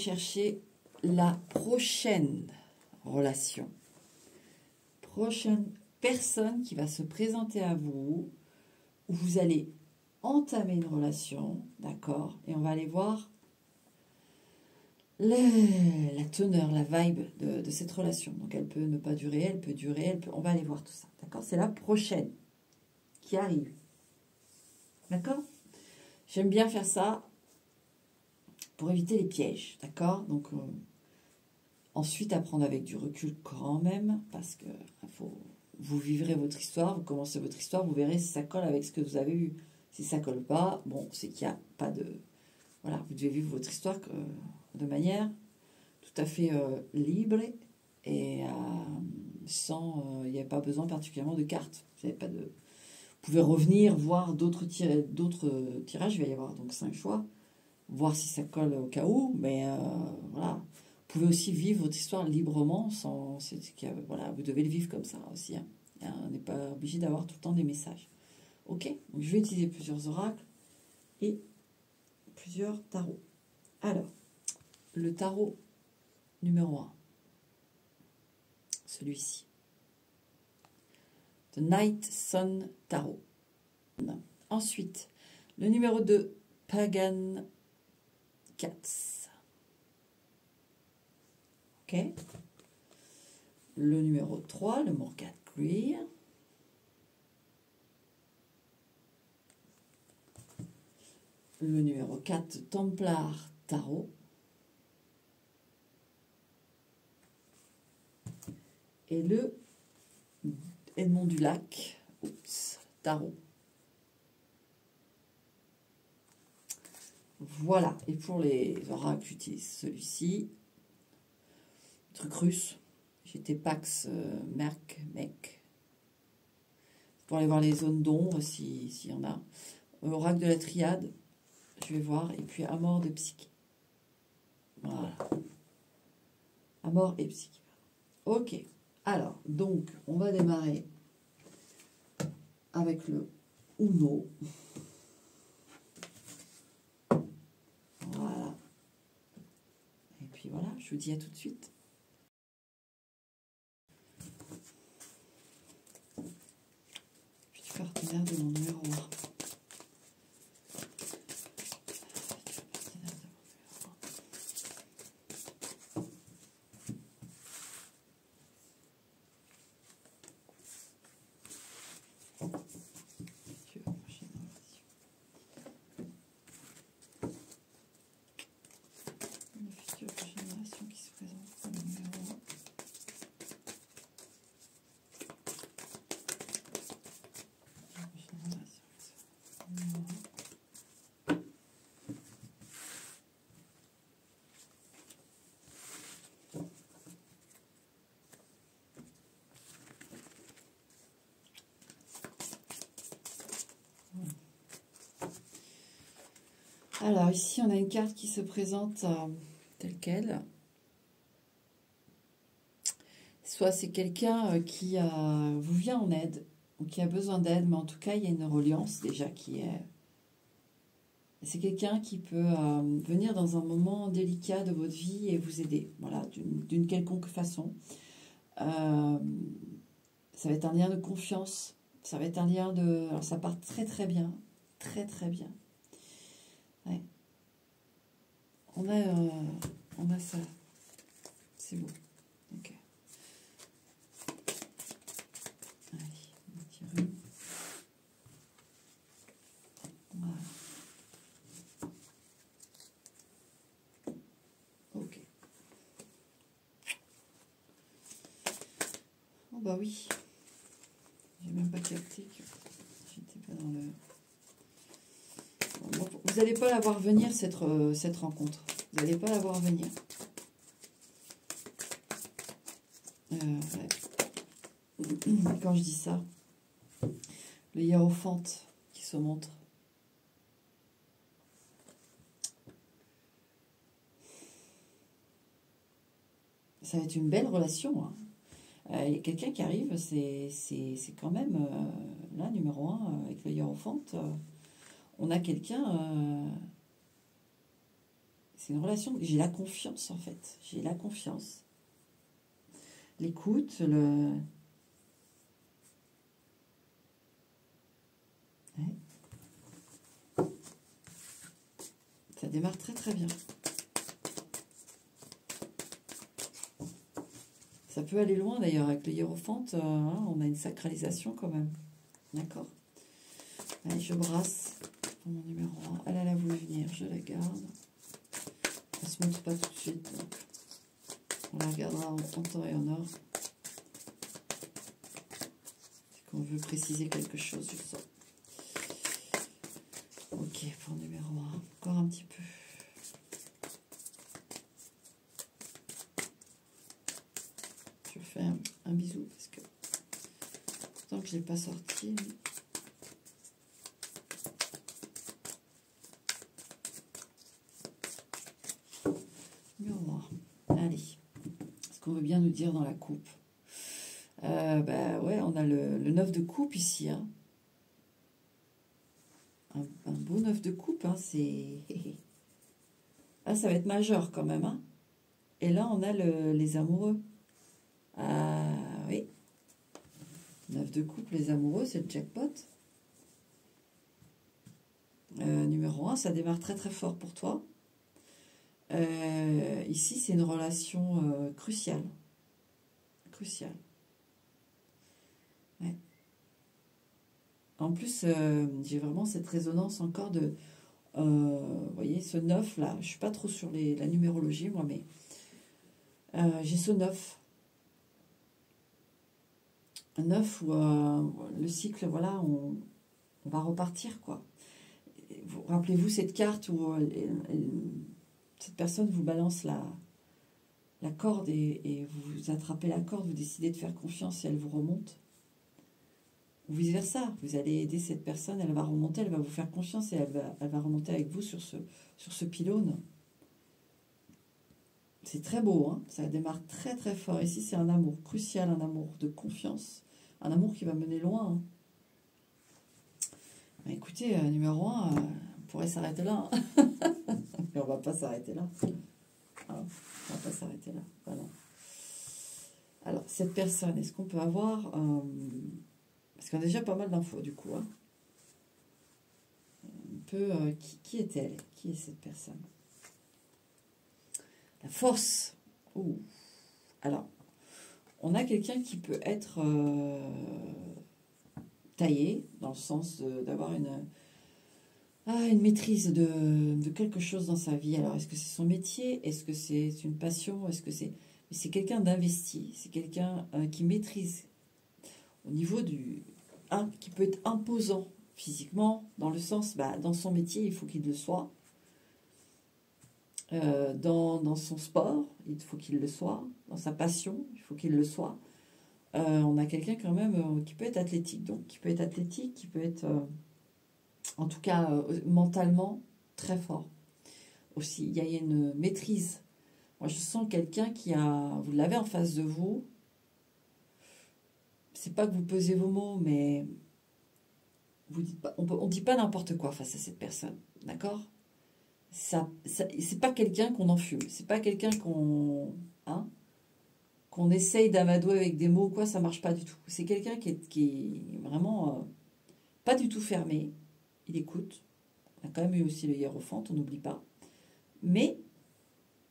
chercher la prochaine relation. Prochaine personne qui va se présenter à vous, où vous allez entamer une relation, d'accord? Et on va aller voir la teneur, la vibe de cette relation. Donc elle peut ne pas durer, elle peut durer, on va aller voir tout ça, d'accord? C'est la prochaine qui arrive, d'accord? J'aime bien faire ça pour éviter les pièges, d'accord? Donc ensuite apprendre avec du recul quand même, parce que vous vivrez votre histoire, vous commencez votre histoire, vous verrez si ça colle avec ce que vous avez eu. Si ça colle pas, bon, c'est qu'il n'y a pas de... Voilà, vous devez vivre votre histoire de manière tout à fait libre et sans... Il n'y a pas besoin particulièrement de cartes. Vous n'avez pas de... Vous pouvez revenir, voir d'autres tirages, il va y avoir donc 5 choix, voir si ça colle au cas où, mais voilà. Vous pouvez aussi vivre votre histoire librement, sans... Voilà, vous devez le vivre comme ça aussi. Hein. On n'est pas obligé d'avoir tout le temps des messages. Ok, donc je vais utiliser plusieurs oracles et plusieurs tarots. Alors, le tarot numéro 1, celui-ci. The Night Sun Tarot. Ensuite, le numéro 2, Pagan Cats. Ok. Le numéro 3, le Morgat Greer. Le numéro 4, Templar Tarot. Et le Edmond du Lac Tarot. Voilà. Et pour les oracles, j'utilise celui-ci. Truc russe. J'étais Pax Mec. Pour aller voir les zones d'ombre, s'il y en a. Oracle de la triade. Je vais voir. Et puis Amor de Psyche. Voilà. Amor et Psyche. Ok. Alors, donc, on va démarrer avec le Uno. Voilà. Et puis voilà, je vous dis à tout de suite. Je suis partenaire de mon numéro 1. Alors ici, on a une carte qui se présente telle qu'elle. Soit c'est quelqu'un qui vous vient en aide, ou qui a besoin d'aide, mais en tout cas, il y a une reliance déjà qui est... C'est quelqu'un qui peut venir dans un moment délicat de votre vie et vous aider, voilà, d'une quelconque façon. Ça va être un lien de confiance, ça va être un lien de... Alors ça part très très bien, très très bien. Ouais. On a ça. C'est beau. Ok. Allez, on tire une. Voilà. Ok. Oh bah oui. J'ai même pas capté que j'étais pas dans le... Bon, vous n'allez pas la voir venir cette rencontre. Vous n'allez pas la voir venir. Ouais. Quand je dis ça, le hiérophante qui se montre. Ça va être une belle relation. Hein. Il y a quelqu'un qui arrive, c'est quand même là, numéro 1, avec le hiérophante. On a quelqu'un, C'est une relation, j'ai la confiance en fait. J'ai la confiance. L'écoute, le... Ouais. Ça démarre très très bien. Ça peut aller loin d'ailleurs avec le hiérophante, hein, on a une sacralisation quand même. D'accord. Allez, je brasse pour mon numéro 1. Elle a voulu venir, je la garde. Elle ne se montre pas tout de suite, donc on la regardera en temps et en heure. C'est qu'on veut préciser quelque chose, je sens. Ok, pour le numéro 1, encore un petit peu. Je fais un bisou parce que tant que je ne l'ai pas sorti. Numéro 1. Allez. Ce qu'on veut bien nous dire dans la coupe. Bah ouais, on a le 9 de coupe ici. Hein. Un beau 9 de coupe. Hein, c'est... Ah, ça va être majeur quand même. Hein. Et là, on a les amoureux. Ah oui. 9 de coupe, les amoureux, c'est le jackpot. Numéro 1, ça démarre très très fort pour toi. Ici, c'est une relation cruciale. Cruciale. Ouais. En plus, j'ai vraiment cette résonance encore de... vous voyez, ce 9 là, je ne suis pas trop sur la numérologie, moi, mais j'ai ce 9. Un 9 où le cycle, voilà, on va repartir, quoi. Rappelez-vous cette carte où cette personne vous balance la corde et vous attrapez la corde, vous décidez de faire confiance et elle vous remonte. Ou vice-versa, vous allez aider cette personne, elle va remonter, elle va vous faire confiance et elle va remonter avec vous sur ce pylône. C'est très beau, hein, ça démarre très très fort. Ici, c'est un amour crucial, un amour de confiance, un amour qui va mener loin. Hein. Mais écoutez, numéro 1, on pourrait s'arrêter là. Hein. Mais on va pas s'arrêter là. Voilà. On va pas s'arrêter là. Voilà. Alors, cette personne, est-ce qu'on peut avoir... parce qu'on a déjà pas mal d'infos, du coup. Hein. Un peu, qui est-elle? Qui est cette personne? La force. Ouh. Alors, on a quelqu'un qui peut être taillé, dans le sens d'avoir une maîtrise de quelque chose dans sa vie. Alors, est-ce que c'est son métier? Est-ce que c'est une passion? Est-ce que c'est... C'est quelqu'un d'investi. C'est quelqu'un qui maîtrise au niveau qui peut être imposant physiquement, dans le sens, dans son métier, il faut qu'il le soit. Dans son sport, il faut qu'il le soit. Dans sa passion, il faut qu'il le soit. On a quelqu'un quand même qui peut être athlétique. Donc, qui peut être athlétique, qui peut être, en tout cas, mentalement, très fort. Aussi, il y a une maîtrise. Moi, je sens quelqu'un vous l'avez en face de vous. C'est pas que vous pesez vos mots, mais vous dites pas, on dit pas n'importe quoi face à cette personne. D'accord ? C'est pas quelqu'un qu'on enfume, c'est pas quelqu'un qu'on essaye d'amadouer avec des mots, quoi, ça marche pas du tout. C'est quelqu'un qui est vraiment pas du tout fermé, il écoute. On a quand même eu aussi le hiérophante, on n'oublie pas. Mais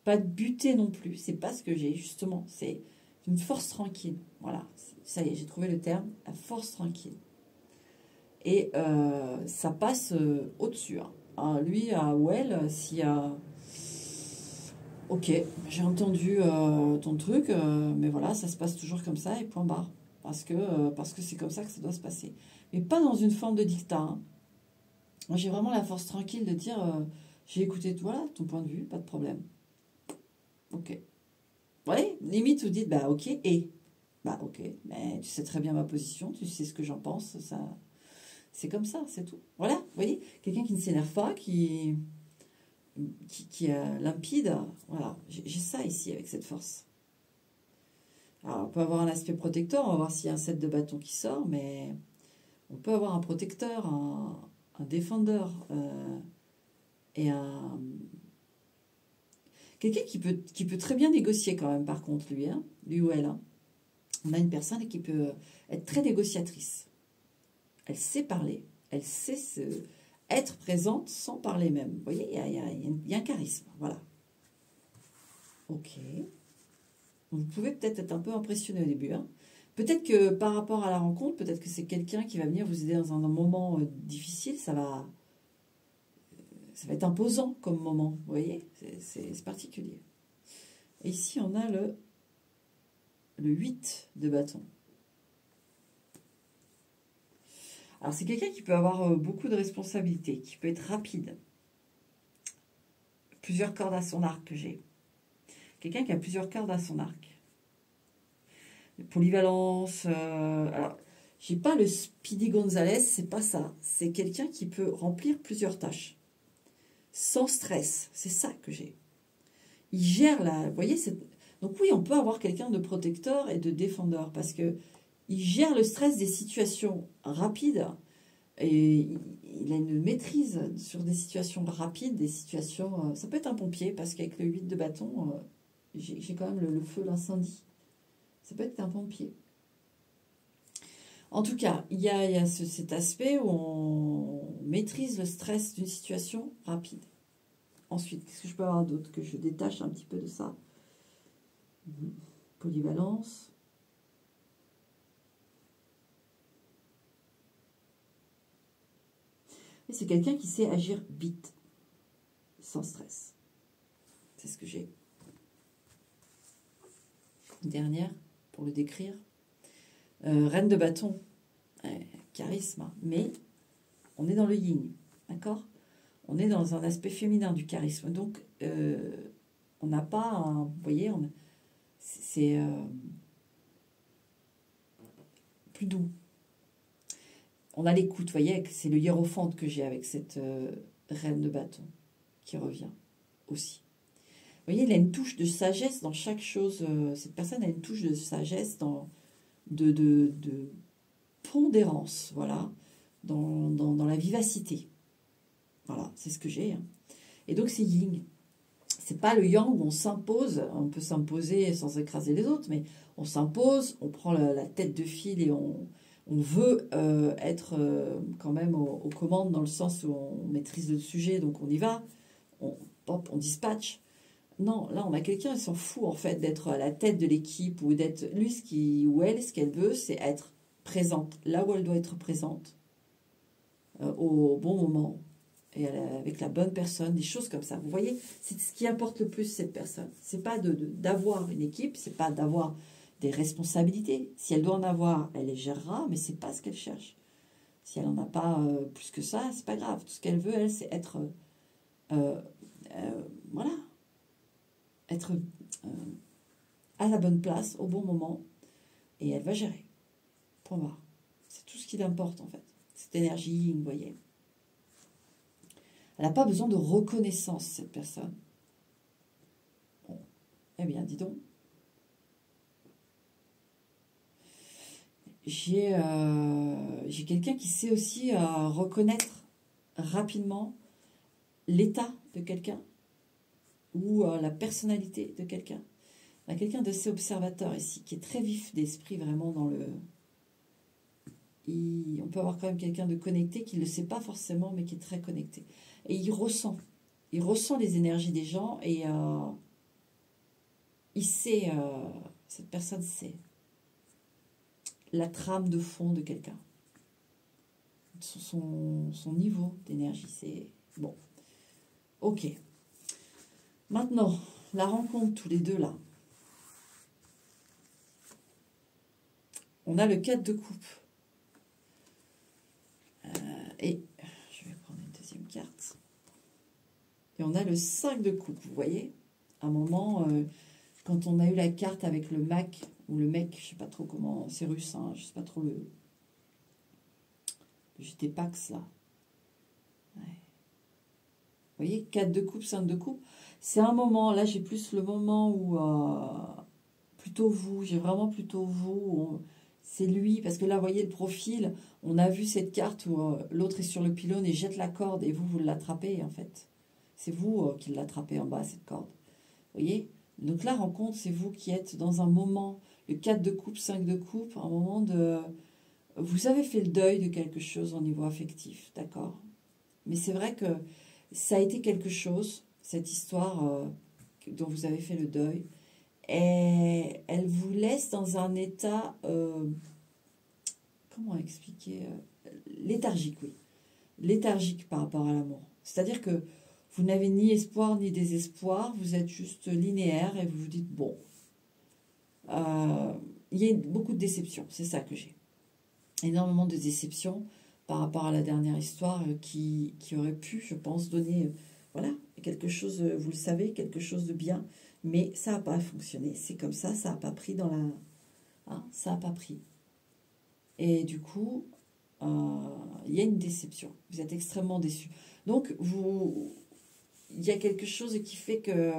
pas de buté non plus, c'est pas ce que j'ai, justement. C'est une force tranquille. Voilà, ça y est, j'ai trouvé le terme, la force tranquille. Et ça passe au-dessus, hein. Lui ou elle, s'il y a... Ok, j'ai entendu ton truc, mais voilà, ça se passe toujours comme ça et point barre. Parce que c'est comme ça que ça doit se passer. Mais pas dans une forme de dictat. Hein. Moi, j'ai vraiment la force tranquille de dire, j'ai écouté voilà, ton point de vue, pas de problème. Ok. Ouais, limite, vous dites, ok, et... ok, mais tu sais très bien ma position, tu sais ce que j'en pense, ça... C'est comme ça, c'est tout. Voilà, vous voyez, quelqu'un qui ne s'énerve pas, qui est limpide. Voilà, j'ai ça ici avec cette force. Alors, on peut avoir un aspect protecteur, on va voir s'il y a un set de bâtons qui sort, mais on peut avoir un protecteur, un défendeur et un Quelqu'un qui peut très bien négocier quand même, par contre, lui, hein, lui ou elle. Hein. On a une personne qui peut être très négociatrice. Elle sait parler, elle sait être présente sans parler même. Vous voyez, il y a un charisme, voilà. Ok. Vous pouvez peut-être être un peu impressionné au début. Hein. Peut-être que par rapport à la rencontre, peut-être que c'est quelqu'un qui va venir vous aider dans un moment difficile. Ça va être imposant comme moment. Vous voyez, c'est particulier. Et ici, on a le 8 de bâton. Alors, c'est quelqu'un qui peut avoir beaucoup de responsabilités, qui peut être rapide. Plusieurs cordes à son arc que j'ai. Quelqu'un qui a plusieurs cordes à son arc. Polyvalence. Alors, j'ai pas le Speedy Gonzalez, c'est pas ça. C'est quelqu'un qui peut remplir plusieurs tâches. Sans stress. C'est ça que j'ai. Il gère la... Vous voyez, donc oui, on peut avoir quelqu'un de protecteur et de défendeur parce que il gère le stress des situations rapides et il a une maîtrise sur des situations rapides, des situations... ça peut être un pompier parce qu'avec le 8 de bâton, j'ai quand même le feu, l'incendie. Ça peut être un pompier. En tout cas, il y a cet aspect où on maîtrise le stress d'une situation rapide. Ensuite, qu'est-ce que je peux avoir d'autre que je détache un petit peu de ça? Polyvalence. C'est quelqu'un qui sait agir vite, sans stress. C'est ce que j'ai. Une dernière, pour le décrire. Reine de bâton, charisme, hein, mais on est dans le yin, d'accord? On est dans un aspect féminin du charisme. Donc, on n'a pas un... Vous voyez, c'est plus doux. On a l'écoute, vous voyez, c'est le hiérophante que j'ai avec cette reine de bâton qui revient aussi. Vous voyez, il a une touche de sagesse dans chaque chose. Cette personne a une touche de sagesse, de pondérance, voilà, dans la vivacité. Voilà, c'est ce que j'ai. Hein. Et donc, c'est yin. C'est pas le yang où on s'impose. On peut s'imposer sans écraser les autres, mais on s'impose, on prend la tête de file et on veut être quand même aux commandes dans le sens où on maîtrise le sujet, donc on y va, on dispatche. Non, là on a quelqu'un qui s'en fout en fait d'être à la tête de l'équipe ou d'être lui ce qu'elle veut, c'est être présente là où elle doit être présente au bon moment et avec la bonne personne, des choses comme ça. Vous voyez, c'est ce qui importe le plus cette personne. C'est pas d'avoir une équipe, c'est pas d'avoir des responsabilités. Si elle doit en avoir, elle les gérera, mais c'est pas ce qu'elle cherche. Si elle n'en a pas plus que ça, c'est pas grave. Tout ce qu'elle veut, elle, c'est être, voilà, être à la bonne place, au bon moment, et elle va gérer. Point barre. C'est tout ce qui l'importe, en fait. Cette énergie, vous voyez. Elle n'a pas besoin de reconnaissance, cette personne. Bon. Eh bien, dis donc. J'ai quelqu'un qui sait aussi reconnaître rapidement l'état de quelqu'un ou la personnalité de quelqu'un. Il y a quelqu'un d'assez observateur ici, qui est très vif d'esprit, vraiment dans le... on peut avoir quand même quelqu'un de connecté qui ne le sait pas forcément, mais qui est très connecté. Et il ressent les énergies des gens et il sait, cette personne sait la trame de fond de quelqu'un. Son niveau d'énergie, c'est bon. Ok. Maintenant, la rencontre tous les deux là. On a le 4 de coupe. Et je vais prendre une deuxième carte. Et on a le 5 de coupe, vous voyez. À un moment, quand on a eu la carte avec le Mac, ou le mec, je ne sais pas trop comment, c'est russe, hein, je ne sais pas trop le JT Pax là. Ouais. Vous voyez, 4 de coupe, 5 de coupe. C'est un moment, là j'ai plus le moment où, plutôt vous, j'ai vraiment plutôt vous, c'est lui, parce que là, vous voyez le profil, on a vu cette carte où l'autre est sur le pylône et jette la corde et vous l'attrapez en fait. C'est vous qui l'attrapez en bas, cette corde. voyez? Donc la rencontre, c'est vous qui êtes dans un moment, le 4 de coupe, 5 de coupe, un moment de... Vous avez fait le deuil de quelque chose au niveau affectif, d'accord? Mais c'est vrai que ça a été quelque chose, cette histoire dont vous avez fait le deuil, et elle vous laisse dans un état, comment expliquer, léthargique, oui. Léthargique par rapport à l'amour. C'est-à-dire que vous n'avez ni espoir ni désespoir, vous êtes juste linéaire et vous vous dites, bon, il y a beaucoup de déceptions, c'est ça que j'ai. Énormément de déceptions par rapport à la dernière histoire qui aurait pu, je pense, donner, voilà, quelque chose, vous le savez, quelque chose de bien, mais ça n'a pas fonctionné. C'est comme ça n'a pas pris dans la... Hein, ça n'a pas pris. Et du coup, il y a une déception. Vous êtes extrêmement déçu. Donc, il y a quelque chose qui fait que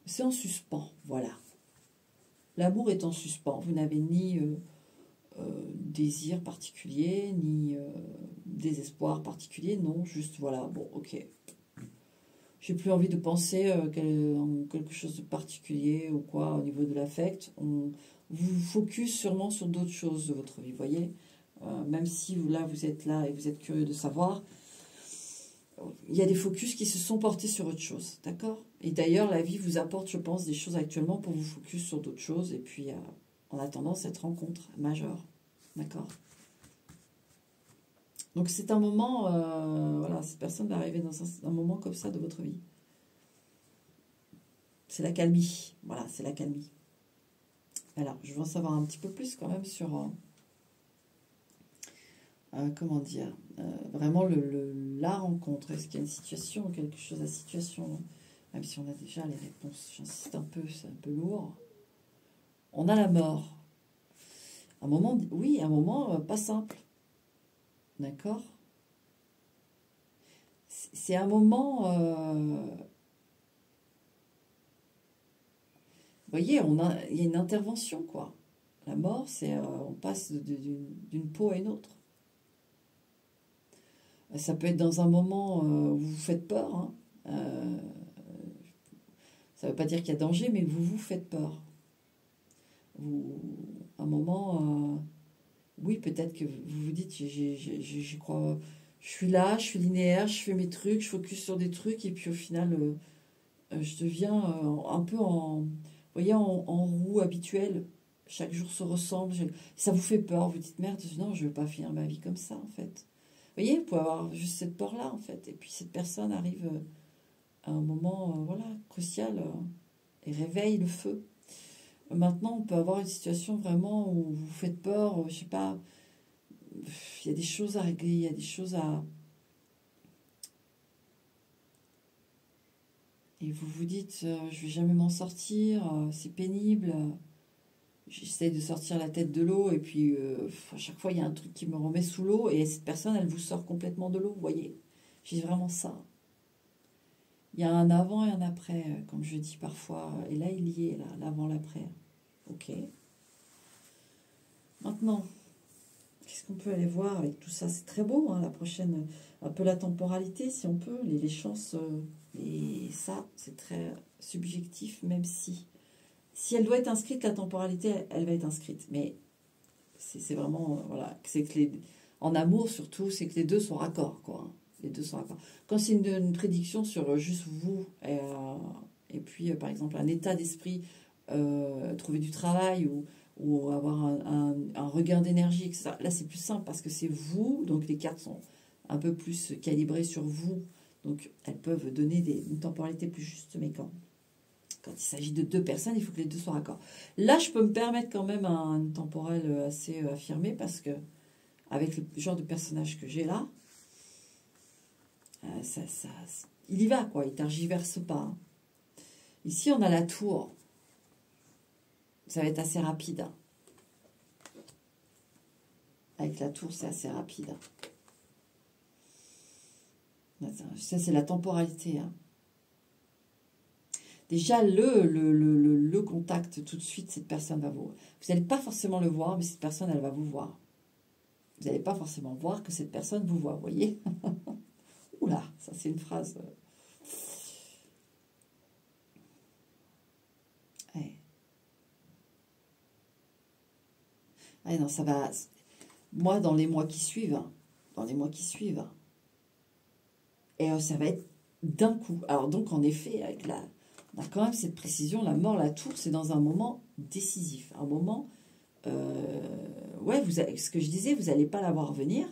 c'est en suspens, voilà. L'amour est en suspens. Vous n'avez ni désir particulier, ni désespoir particulier. Non, juste voilà, bon, ok. J'ai plus envie de penser quelque chose de particulier ou quoi au niveau de l'affect. Vous focus sûrement sur d'autres choses de votre vie, vous voyez. Même si vous êtes là et vous êtes curieux de savoir, il y a des focus qui se sont portés sur autre chose, d'accord? Et d'ailleurs, la vie vous apporte, je pense, des choses actuellement pour vous focus sur d'autres choses et puis en attendant cette rencontre majeure, d'accord? Donc c'est un moment, voilà, cette personne va arriver dans un moment comme ça de votre vie. C'est la calmie, voilà, c'est la calmie. Alors, je veux en savoir un petit peu plus quand même sur, comment dire, vraiment la rencontre. Est-ce qu'il y a une situation, quelque chose à situation? Même si on a déjà les réponses, j'insiste un peu, c'est un peu lourd. On a la mort. Un moment, oui, un moment pas simple. D'accord? C'est un moment... vous voyez, il y a une intervention, quoi. La mort, c'est on passe d'une peau à une autre. Ça peut être dans un moment où vous faites peur. Hein. Ça ne veut pas dire qu'il y a danger, mais vous vous faites peur. Un moment, oui, peut-être que vous vous dites, j'y crois, je suis là, je suis linéaire, je fais mes trucs, je focus sur des trucs, et puis au final, je deviens un peu vous voyez, en roue habituelle. Chaque jour se ressemble. Ça vous fait peur. Vous dites, merde, non, je ne veux pas finir ma vie comme ça, en fait. Vous voyez, vous pouvez avoir juste cette peur-là, en fait. Et puis cette personne arrive à un moment, voilà, crucial et réveille le feu. Maintenant, on peut avoir une situation vraiment où vous faites peur, je sais pas, il y a des choses à régler, il y a des choses à... Et vous vous dites, je vais jamais m'en sortir, c'est pénible. J'essaie de sortir la tête de l'eau et puis à chaque fois il y a un truc qui me remet sous l'eau et cette personne elle vous sort complètement de l'eau, vous voyez. J'ai vraiment ça. Il y a un avant et un après, comme je dis parfois. Et là il y est, là, l'avant, l'après. Ok. Maintenant, qu'est-ce qu'on peut aller voir avec tout ça? C'est très beau, hein, la prochaine, un peu la temporalité si on peut, les chances. Et ça, c'est très subjectif, même si elle doit être inscrite, la temporalité, elle va être inscrite. Mais c'est vraiment, voilà, c'est que en amour surtout, c'est que les deux sont raccords, quoi. Les deux sont raccords. Quand c'est une prédiction sur juste vous, et puis par exemple un état d'esprit, trouver du travail ou avoir un regain d'énergie, etc. Là, c'est plus simple parce que c'est vous, donc les cartes sont un peu plus calibrées sur vous. Donc, elles peuvent donner une temporalité plus juste, mais quand il s'agit de deux personnes, il faut que les deux soient raccords. Là, je peux me permettre quand même un temporel assez affirmé parce que, avec le genre de personnage que j'ai là, il y va, quoi, il tergiverse pas. Hein. Ici, on a la tour. Ça va être assez rapide. Hein. Avec la tour, c'est assez rapide. Hein. Ça, c'est la temporalité. Hein. Déjà, le contact, tout de suite, cette personne va vous... Vous n'allez pas forcément le voir, mais cette personne, elle va vous voir. Vous n'allez pas forcément voir que cette personne vous voit, vous voyez. Oula, ça c'est une phrase... Ah non, ça va... Moi, dans les mois qui suivent, et ça va être d'un coup. Alors donc, en effet, on a quand même cette précision, la mort, la tour, c'est dans un moment décisif. Un moment, ouais, ce que je disais, vous n'allez pas la voir venir.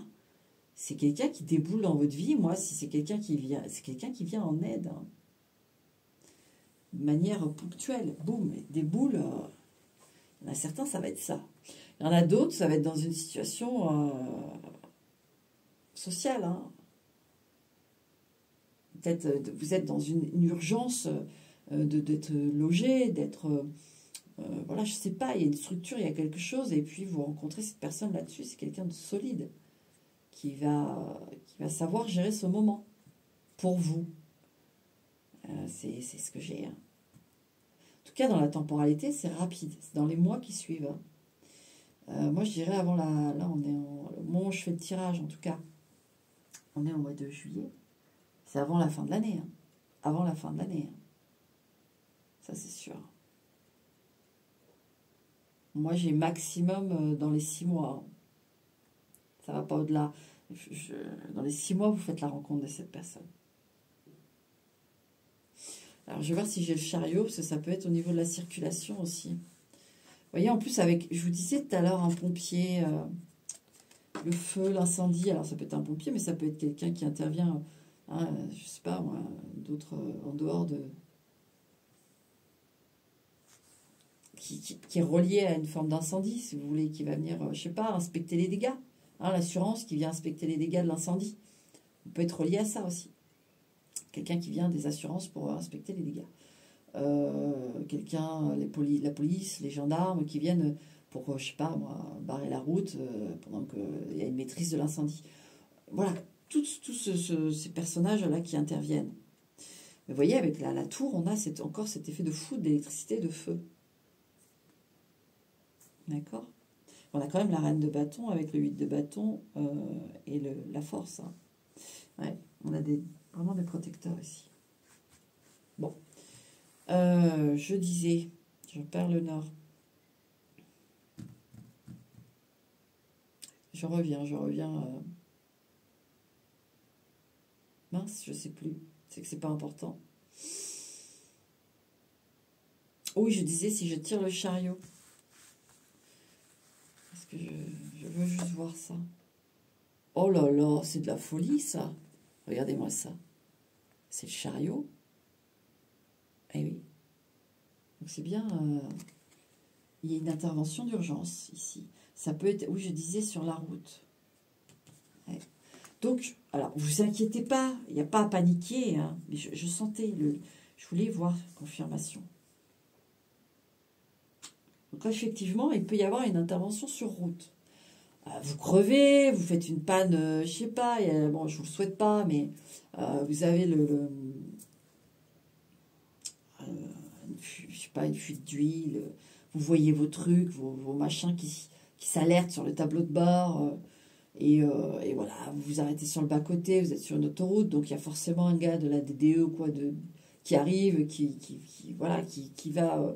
C'est quelqu'un qui déboule dans votre vie. Moi, si c'est quelqu'un qui vient, c'est quelqu'un qui vient en aide. Hein. De manière ponctuelle. Boum, des boules. Il y en a certains, ça va être ça. Il y en a d'autres, ça va être dans une situation sociale. Hein. Peut-être vous êtes dans une urgence d'être logé, d'être... voilà, je sais pas, il y a une structure, il y a quelque chose, et puis vous rencontrez cette personne là-dessus, c'est quelqu'un de solide qui va savoir gérer ce moment pour vous. C'est ce que j'ai. Hein. En tout cas, dans la temporalité, c'est rapide, c'est dans les mois qui suivent. Hein. Moi, je dirais avant là, on est au moment où je fais le tirage, en tout cas. On est au mois de juillet. C'est avant la fin de l'année. Hein. Avant la fin de l'année. Hein. Ça, c'est sûr. Moi, j'ai maximum dans les 6 mois. Hein. Ça ne va pas au-delà. Dans les 6 mois, vous faites la rencontre de cette personne. Alors, je vais voir si j'ai le chariot, parce que ça peut être au niveau de la circulation aussi. Vous voyez, en plus, je vous disais tout à l'heure, un pompier, le feu, l'incendie. Alors, ça peut être un pompier, mais ça peut être quelqu'un qui intervient, hein, je ne sais pas, moi, d'autres en dehors de... Qui est relié à une forme d'incendie, si vous voulez, qui va venir, je ne sais pas, inspecter les dégâts. Hein, l'assurance qui vient inspecter les dégâts de l'incendie. On peut être relié à ça aussi. Quelqu'un qui vient des assurances pour inspecter les dégâts. Quelqu'un, la police, les gendarmes qui viennent pour, je sais pas moi, barrer la route pendant qu'il y a une maîtrise de l'incendie. Voilà, tous ces personnages-là qui interviennent. Mais vous voyez, avec la tour, on a encore cet effet de foudre, d'électricité, de feu. D'accord ? On a quand même la reine de bâton avec le 8 de bâton et la force. Hein. Ouais, on a vraiment des protecteurs ici. Bon. Je disais, je perds le nord. Je reviens. Mince, je sais plus. C'est que c'est pas important. Oui, je disais si je tire le chariot. Parce que je veux juste voir ça. Oh là là, c'est de la folie ça. Regardez-moi ça. C'est le chariot. Eh oui. Donc c'est bien... il y a une intervention d'urgence ici. Ça peut être, oui, je disais, sur la route. Ouais. Donc, alors, vous inquiétez pas, il n'y a pas à paniquer, hein, mais je sentais, je voulais voir confirmation. Donc, effectivement, il peut y avoir une intervention sur route. Vous crevez, vous faites une panne, je sais pas, bon, je vous le souhaite pas, mais vous avez je sais pas, une fuite d'huile, vous voyez vos trucs, vos machins qui s'alertent sur le tableau de bord, et voilà, vous vous arrêtez sur le bas-côté, vous êtes sur une autoroute, donc il y a forcément un gars de la DDE ou quoi qui arrive, voilà, qui va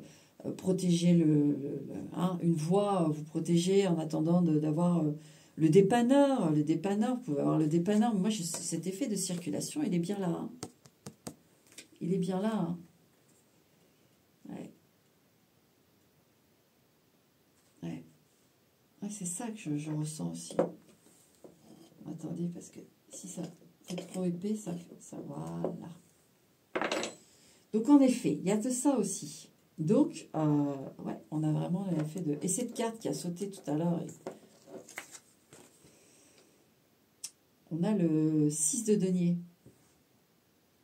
protéger une voie, vous protéger en attendant d'avoir le dépanneur, vous pouvez avoir le dépanneur. Moi, cet effet de circulation, il est bien là. Hein. Il est bien là. Hein. Ouais. Ouais. Ouais, c'est ça que je ressens aussi. Attendez, parce que si ça fait trop épais, ça voilà. Donc, en effet, il y a de ça aussi. Donc, ouais, on a vraiment l'effet de... Et cette carte qui a sauté tout à l'heure, on a le 6 de denier.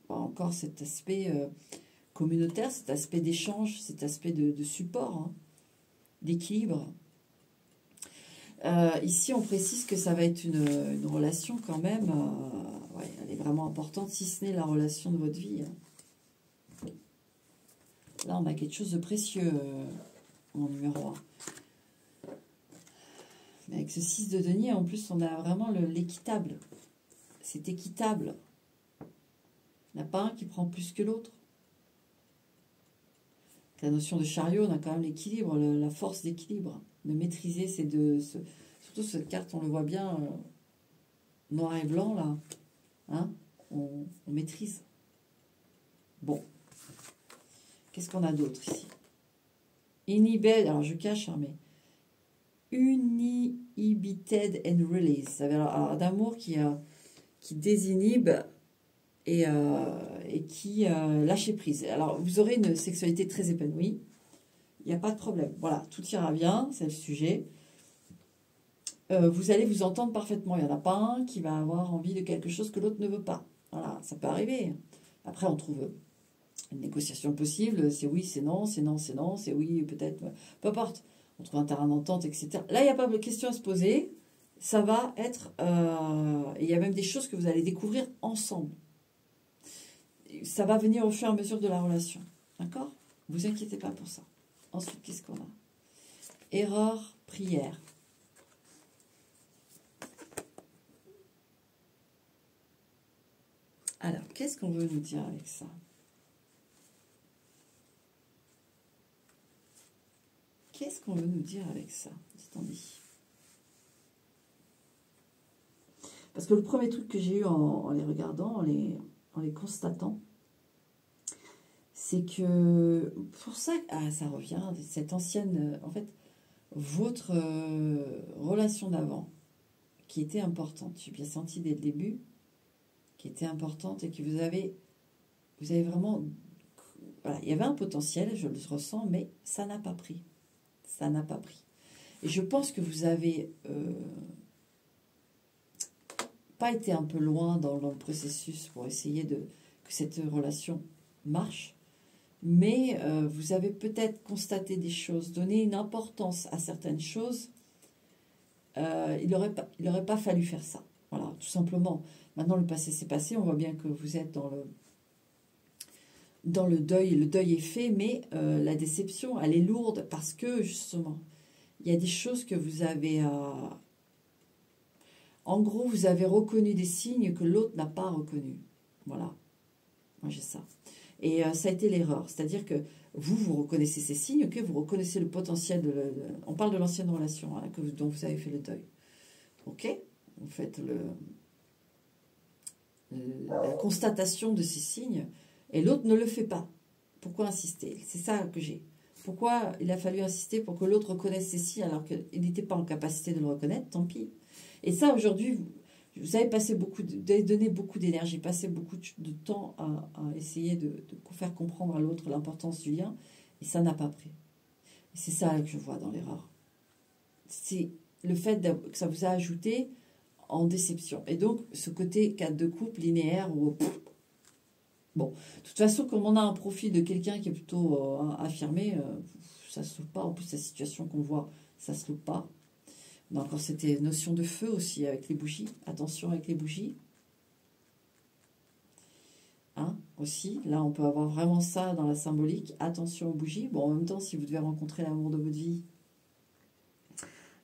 Bon, encore cet aspect communautaire, cet aspect d'échange, cet aspect de support, hein, d'équilibre. Ici, on précise que ça va être une relation quand même, ouais, elle est vraiment importante, si ce n'est la relation de votre vie. Hein. Là, on a quelque chose de précieux, mon numéro 1. Mais avec ce 6 de denier, en plus, on a vraiment l'équitable. C'est équitable. Il n'y en a pas un qui prend plus que l'autre. La notion de chariot, on a quand même l'équilibre, la force d'équilibre, de maîtriser ces deux. Surtout cette carte, on le voit bien, noir et blanc, là. Hein, on maîtrise. Bon. Qu'est-ce qu'on a d'autre ici? Inhibited, alors je cache, hein, mais Uninhibited and Release. Ça veut dire d'amour qui désinhibe et qui lâche prise. Alors, vous aurez une sexualité très épanouie. Il n'y a pas de problème. Voilà, tout ira bien, c'est le sujet. Vous allez vous entendre parfaitement. Il n'y en a pas un qui va avoir envie de quelque chose que l'autre ne veut pas. Voilà, ça peut arriver. Après, on trouve une négociation possible. C'est oui, c'est non, c'est non, c'est non, c'est oui, peut-être. Peu importe. On trouve un terrain d'entente, etc. Là, il n'y a pas de question à se poser. Ça va être... il y a même des choses que vous allez découvrir ensemble. Ça va venir au fur et à mesure de la relation. D'accord? Ne vous inquiétez pas pour ça. Ensuite, qu'est-ce qu'on a? Erreur, prière. Alors, qu'est-ce qu'on veut nous dire avec ça? Qu'est-ce qu'on veut nous dire avec ça? Dites-en-y. Parce que le premier truc que j'ai eu en les regardant, en les constatant, c'est que pour ça, ça revient, cette ancienne, en fait, votre relation d'avant, qui était importante, j'ai bien senti dès le début, qui était importante et que vous avez vraiment, voilà, il y avait un potentiel, je le ressens, mais ça n'a pas pris. Ça n'a pas pris. Et je pense que vous avez pas été un peu loin dans le processus pour essayer que cette relation marche, mais vous avez peut-être constaté des choses, donné une importance à certaines choses. Il n'aurait pas fallu faire ça. Voilà, tout simplement. Maintenant, le passé s'est passé. On voit bien que vous êtes dans le deuil. Le deuil est fait, mais la déception, elle est lourde parce que, justement, il y a des choses que vous avez... en gros, vous avez reconnu des signes que l'autre n'a pas reconnus. Voilà. Moi, j'ai ça. Et ça a été l'erreur. C'est-à-dire que vous reconnaissez ces signes, ok, vous reconnaissez le potentiel on parle de l'ancienne relation hein, dont vous avez fait le deuil. Ok? Vous faites la constatation de ces signes et l'autre ne le fait pas. Pourquoi insister? C'est ça que j'ai. Pourquoi il a fallu insister pour que l'autre reconnaisse ces signes alors qu'il n'était pas en capacité de le reconnaître? Tant pis. Et ça, aujourd'hui, vous avez passé donné beaucoup d'énergie, passé beaucoup de temps à essayer de faire comprendre à l'autre l'importance du lien, et ça n'a pas pris. Et c'est ça que je vois dans l'erreur. C'est le fait que ça vous a ajouté en déception. Et donc, ce côté 4 de couple linéaire où... Bon, de toute façon, comme on a un profil de quelqu'un qui est plutôt affirmé, ça ne se loupe pas. En plus, la situation qu'on voit, ça ne se loupe pas. On a encore cette notion de feu aussi avec les bougies. Attention avec les bougies. Hein, aussi, là, on peut avoir vraiment ça dans la symbolique. Attention aux bougies. Bon, en même temps, si vous devez rencontrer l'amour de votre vie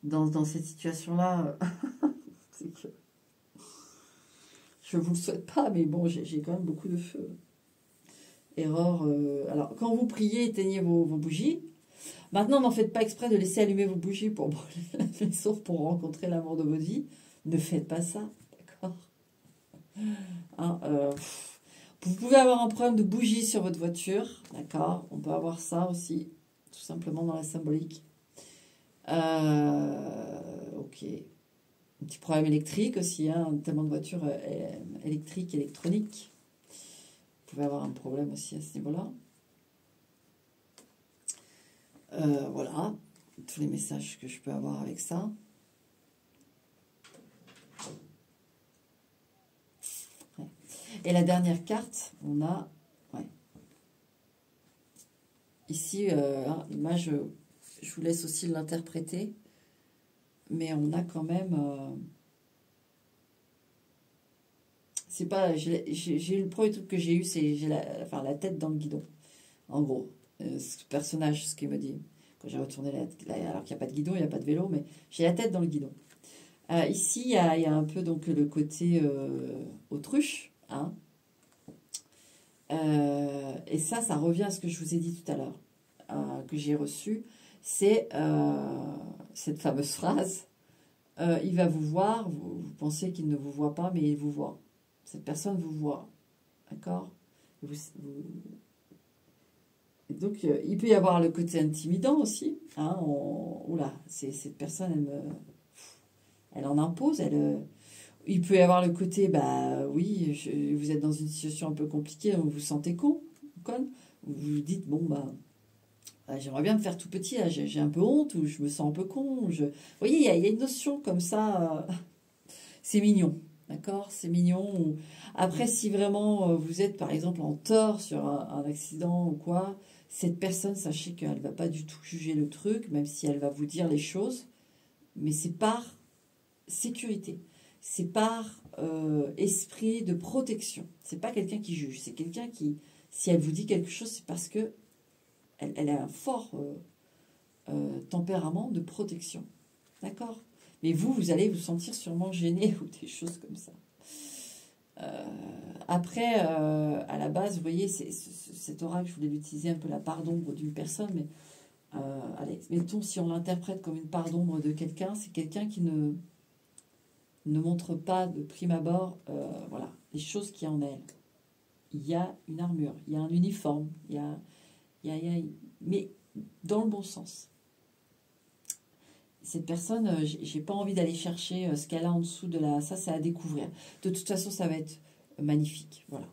dans cette situation-là, c'est que je ne vous le souhaite pas, mais bon, j'ai quand même beaucoup de feu. Erreur. Alors, quand vous priez, éteignez vos bougies. Maintenant, n'en faites pas exprès de laisser allumer vos bougies pour brûler la maison pour rencontrer l'amour de votre vie. Ne faites pas ça, d'accord hein, vous pouvez avoir un problème de bougie sur votre voiture, d'accord? On peut avoir ça aussi, tout simplement dans la symbolique. Ok. Un petit problème électrique aussi, hein, tellement de voitures électriques, électroniques. Vous pouvez avoir un problème aussi à ce niveau-là. Voilà, tous les messages que je peux avoir avec ça. Ouais. Et la dernière carte, on a... Ouais. Ici, l'image, je vous laisse aussi l'interpréter. Mais on a quand même... c'est pas... J'ai le premier truc que j'ai eu, c'est la tête dans le guidon. En gros. Ce personnage, ce qu'il me dit. Quand j'ai retourné alors qu'il n'y a pas de guidon, il n'y a pas de vélo, mais j'ai la tête dans le guidon. Ici, il y a un peu donc le côté autruche. Hein. Et ça revient à ce que je vous ai dit tout à l'heure. que j'ai reçu, c'est cette fameuse phrase. Il va vous voir, vous pensez qu'il ne vous voit pas, mais il vous voit. Cette personne vous voit. D'accord? Et donc, il peut y avoir le côté intimidant aussi. Hein, oula, cette personne, elle en impose. Il peut y avoir le côté, bah oui, vous êtes dans une situation un peu compliquée, donc vous vous sentez conne. Vous vous dites, bon, bah, j'aimerais bien me faire tout petit, là, j'ai un peu honte, ou je me sens un peu con. Vous voyez, il y a une notion comme ça, c'est mignon. D'accord? C'est mignon. Après, si vraiment vous êtes, par exemple, en tort sur un accident ou quoi, cette personne, sachez qu'elle ne va pas du tout juger le truc, même si elle va vous dire les choses, mais c'est par sécurité. C'est par esprit de protection. C'est pas quelqu'un qui juge. C'est quelqu'un qui, si elle vous dit quelque chose, c'est parce que elle a un fort tempérament de protection. D'accord? Mais vous allez vous sentir sûrement gêné ou des choses comme ça. Après, à la base, vous voyez, cet oracle, je voulais l'utiliser un peu la part d'ombre d'une personne, mais allez, mettons, si on l'interprète comme une part d'ombre de quelqu'un, c'est quelqu'un qui ne montre pas de prime abord voilà, les choses qu'il y a en elle. Il y a une armure, il y a un uniforme, mais dans le bon sens. Cette personne, j'ai pas envie d'aller chercher ce qu'elle a en dessous de ça, c'est à découvrir. De toute façon, ça va être magnifique, voilà,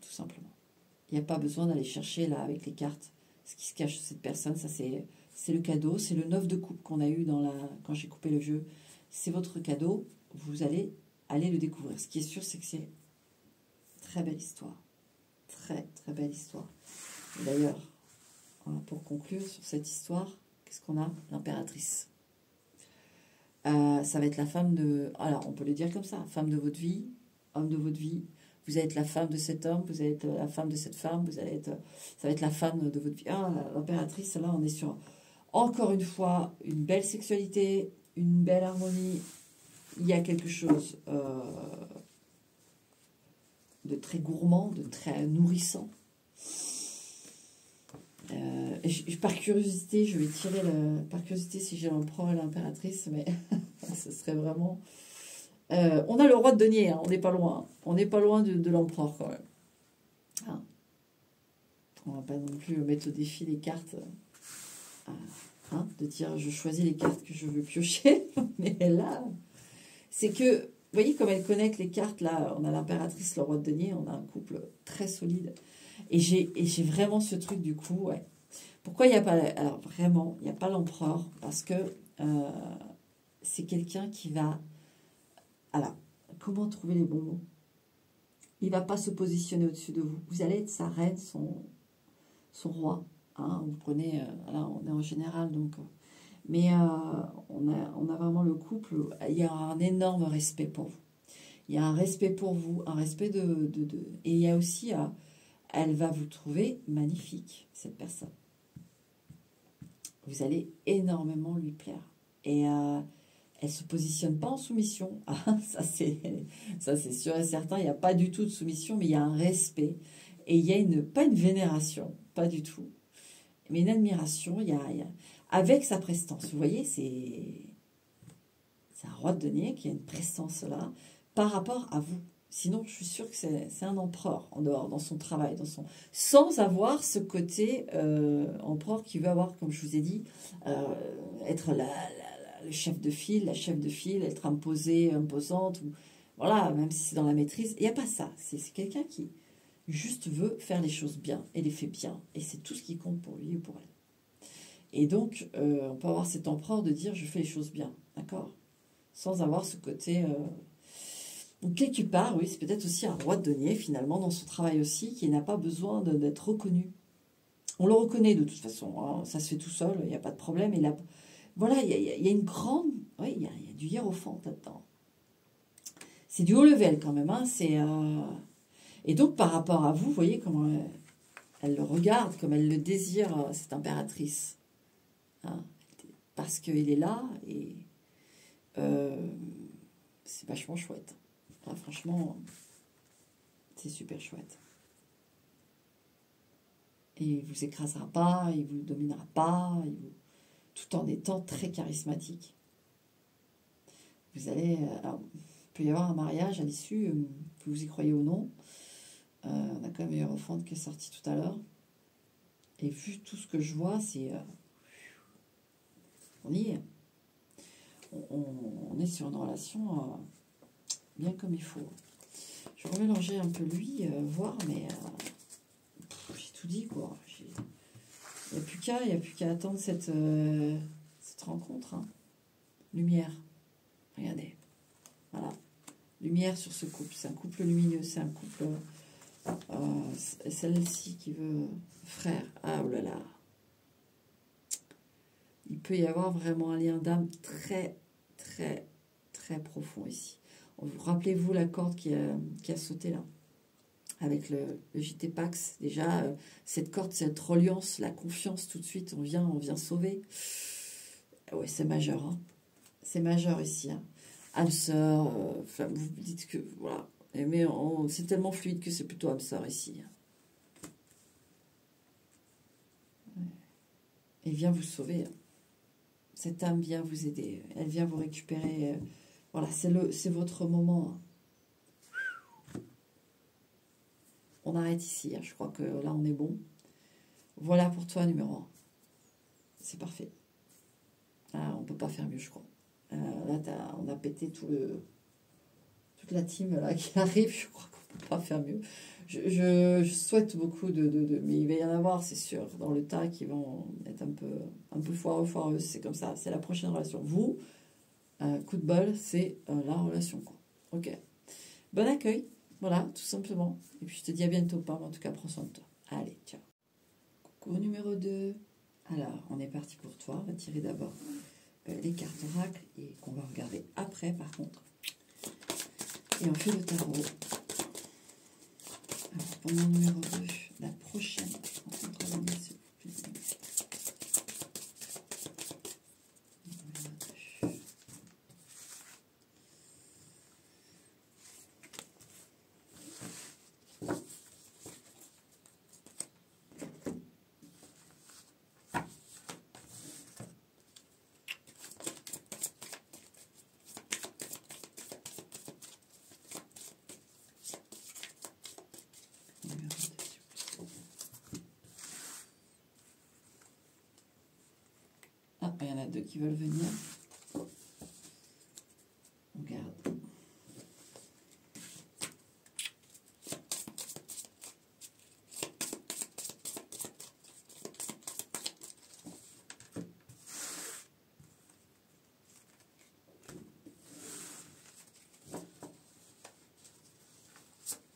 tout simplement. Il n'y a pas besoin d'aller chercher là avec les cartes ce qui se cache chez cette personne. Ça, c'est le cadeau, c'est le 9 de coupe qu'on a eu quand j'ai coupé le jeu. C'est votre cadeau, vous allez aller le découvrir. Ce qui est sûr, c'est que c'est très belle histoire, très très belle histoire. D'ailleurs, pour conclure sur cette histoire, qu'est-ce qu'on a? L'impératrice. Ça va être la femme de... Alors, on peut le dire comme ça, femme de votre vie, homme de votre vie. Vous allez être la femme de cet homme, vous allez être la femme de cette femme, ça va être la femme de votre vie. L'impératrice, là, on est sur, encore une fois, une belle sexualité, une belle harmonie. Il y a quelque chose de très gourmand, de très nourrissant. Par curiosité, je vais tirer par curiosité si j'ai l'empereur et l'impératrice, mais ce serait vraiment... on a le roi de denier, hein, on n'est pas loin. On n'est pas loin de l'empereur quand même. Hein. On va pas non plus mettre au défi les cartes, de dire je choisis les cartes que je veux piocher. Mais là, c'est que, vous voyez comme elle connecte les cartes, là, on a l'impératrice, le roi de denier, on a un couple très solide. Et j'ai vraiment ce truc du coup, ouais. Pourquoi il n'y a pas... Alors vraiment, il n'y a pas l'empereur, parce que c'est quelqu'un qui va... Alors, comment trouver les bons mots? Il ne va pas se positionner au-dessus de vous. Vous allez être sa reine, son roi. Hein, vous prenez... là, on est en général, donc... mais on a vraiment le couple. Il y a un énorme respect pour vous. Il y a un respect pour vous, un respect et il y a aussi... elle va vous trouver magnifique, cette personne. Vous allez énormément lui plaire. Et elle ne se positionne pas en soumission. Ça, c'est sûr et certain. Il n'y a pas du tout de soumission, mais il y a un respect. Et il y a pas une vénération, pas du tout. Mais une admiration, avec sa prestance. Vous voyez, c'est un roi de denier qui a une prestance là par rapport à vous. Sinon, je suis sûre que c'est un empereur en dehors, dans son travail, sans avoir ce côté empereur qui veut avoir, comme je vous ai dit, être le chef de file, la chef de file, être imposante, voilà, même si c'est dans la maîtrise. Il n'y a pas ça. C'est quelqu'un qui juste veut faire les choses bien et les fait bien. Et c'est tout ce qui compte pour lui ou pour elle. Et donc, on peut avoir cet empereur de dire je fais les choses bien, d'accord? Sans avoir ce côté... Donc, quelque part, oui, c'est peut-être aussi un roi de denier, finalement, dans son travail aussi, qui n'a pas besoin d'être reconnu. On le reconnaît de toute façon, hein, ça se fait tout seul, il n'y a pas de problème. Et là, voilà, il y a une grande... Oui, il y a du hiérophant là-dedans. C'est du haut level quand même. Hein, et donc, par rapport à vous, vous voyez comment elle le regarde, comme elle le désire, cette impératrice. Hein, parce qu'il est là, et c'est vachement chouette. Là, franchement, c'est super chouette. Et il ne vous écrasera pas, il ne vous dominera pas, tout en étant très charismatique. Vous allez... alors, il peut y avoir un mariage à l'issue, que vous y croyez ou non. On a quand même Hiérophant qui est sorti tout à l'heure. Et vu tout ce que je vois, c'est... on y est. On est sur une relation bien comme il faut. Je vais remélanger un peu lui, voir, mais j'ai tout dit, quoi. Il n'y a plus qu'à attendre cette rencontre. Hein. Lumière. Regardez. Voilà. Lumière sur ce couple. C'est un couple lumineux, c'est un couple... celle-ci qui veut... Frère. Ah, oh là là. Il peut y avoir vraiment un lien d'âme très, très, très profond ici. Rappelez-vous la corde qui a sauté là, avec le JT Pax. Déjà, cette corde, cette reliance, la confiance, tout de suite, on vient sauver. Ouais, c'est majeur. Hein. C'est majeur ici. Hein. Âme sœur, vous dites que, voilà. Mais c'est tellement fluide que c'est plutôt âme sœur ici. Et vient vous sauver. Cette âme vient vous aider. Elle vient vous récupérer. Voilà, c'est votre moment. On arrête ici. Hein. Je crois que là, on est bon. Voilà pour toi, numéro 1. C'est parfait. Ah, on ne peut pas faire mieux, je crois. Là, on a pété toute la team là, qui arrive. Je crois qu'on ne peut pas faire mieux. Je souhaite beaucoup mais il va y en avoir, c'est sûr, dans le tas qui vont être un peu foireux. C'est comme ça. C'est la prochaine relation. Vous, coup de bol, c'est la relation, quoi. Ok. Bon accueil. Voilà, tout simplement. Et puis je te dis à bientôt, Pam. En tout cas, prends soin de toi. Allez, ciao. Coucou numéro 2. Alors, on est parti pour toi. On va tirer d'abord les cartes oracles et qu'on va regarder après, par contre. Et on fait le tarot. Alors, pour mon numéro 2, la prochaine rencontre à venir, s'il vous plaît. Ah, il y en a deux qui veulent venir. On garde.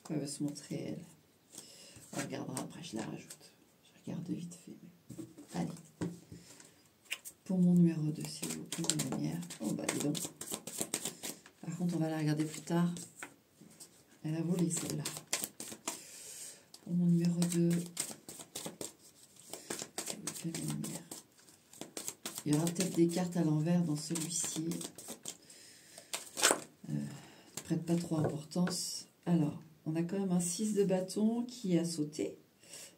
Elle va se montrer, elle. On regardera après, je la rajoute. Je regarde vite fait. Mais... Allez. Pour mon numéro 2, s'il vous plaît, la lumière. Oh bah dis donc. Par contre, on va la regarder plus tard. Elle a volé celle-là. Pour mon numéro 2, s'il vous plaît, la lumière. Il y aura peut-être des cartes à l'envers dans celui-ci. Ne prête pas trop importance. Alors, on a quand même un 6 de bâton qui a sauté.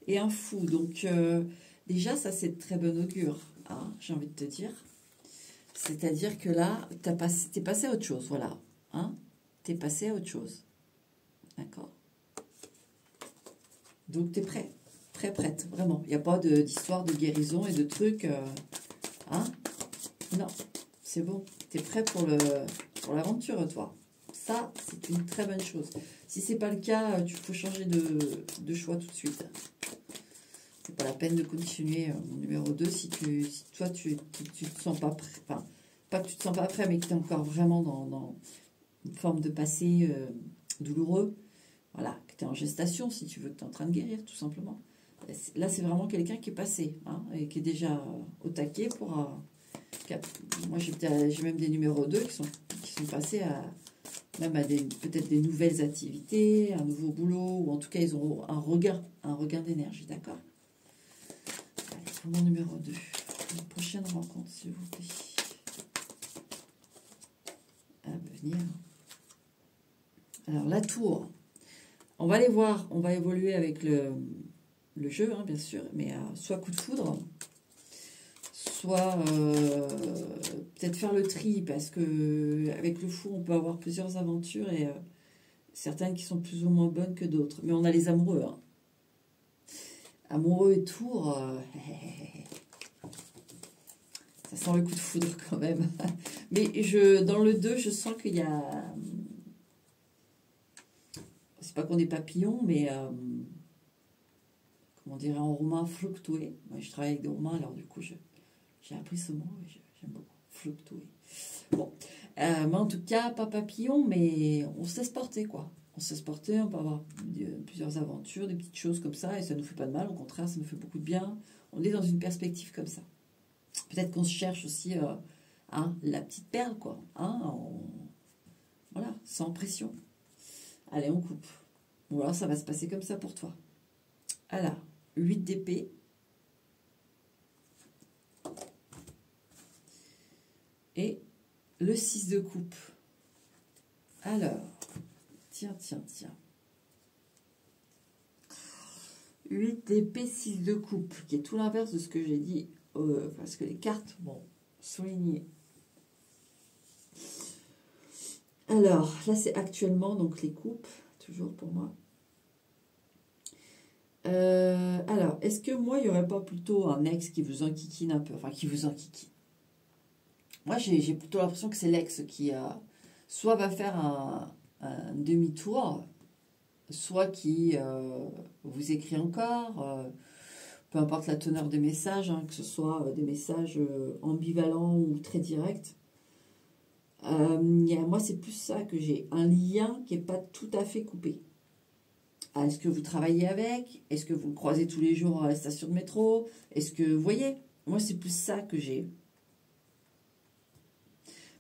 Et un fou. Donc, déjà, ça, c'est de très bon augure. Hein, j'ai envie de te dire. C'est-à-dire que là, t'es passé à autre chose. Voilà. Hein, t'es passé à autre chose. D'accord. Donc, t'es prêt. Prête. Vraiment. Il n'y a pas d'histoire de guérison et de trucs. Hein? Non. C'est bon. T'es prêt pour l'aventure, toi. Ça, c'est une très bonne chose. Si c'est pas le cas, tu faut changer de choix tout de suite. C'est pas la peine de continuer mon numéro 2 si toi tu te sens pas prêt. Enfin, pas que tu te sens pas prêt, mais que tu es encore vraiment dans une forme de passé douloureux. Voilà, que tu es en gestation, si tu veux, que tu es en train de guérir, tout simplement. Là, c'est vraiment quelqu'un qui est passé, hein, et qui est déjà au taquet pour... moi, j'ai même des numéros 2 qui sont passés même à peut-être des nouvelles activités, un nouveau boulot, ou en tout cas, ils ont un regain d'énergie, d'accord? Allez, pour mon numéro 2, une prochaine rencontre, s'il vous plaît. À venir. Alors, la tour. On va aller voir, on va évoluer avec le jeu, hein, bien sûr, mais soit coup de foudre, soit peut-être faire le tri, parce que avec le fou, on peut avoir plusieurs aventures et certaines qui sont plus ou moins bonnes que d'autres. Mais on a les amoureux, hein. Amoureux et tour, ça sent le coup de foudre quand même. Mais dans le 2, je sens qu'il y a... C'est pas qu'on est papillon, mais... comment on dirait en roumain, fluctuer. Moi, je travaille avec des roumains, alors du coup, j'ai appris ce mot et j'aime beaucoup. Fluctuer. Bon. Mais en tout cas, pas papillon, mais on se laisse porter, quoi. On se laisse porter, on peut avoir plusieurs aventures, des petites choses comme ça, et ça ne nous fait pas de mal, au contraire, ça nous fait beaucoup de bien. On est dans une perspective comme ça. Peut-être qu'on se cherche aussi hein, la petite perle, quoi. Hein, voilà, sans pression. Allez, on coupe. Bon, alors ça va se passer comme ça pour toi. Alors, 8 d'épée. Et le 6 de coupe. Alors, tiens. 8 d'épée, 6 de coupe, qui est tout l'inverse de ce que j'ai dit, parce que les cartes vont souligner. Alors, là, c'est actuellement, donc les coupes, toujours pour moi. Alors, est-ce que moi, il n'y aurait pas plutôt un ex qui vous enquiquine un peu, enfin, qui vous enquiquine? Moi, j'ai plutôt l'impression que c'est l'ex qui soit va faire un demi-tour, soit qui vous écrit encore, peu importe la teneur des messages, hein, que ce soit des messages ambivalents ou très directs. Moi, c'est plus ça que j'ai, un lien qui n'est pas tout à fait coupé. Est-ce que vous travaillez avec? Est-ce que vous le croisez tous les jours à la station de métro? Est-ce que, vous voyez, moi, c'est plus ça que j'ai.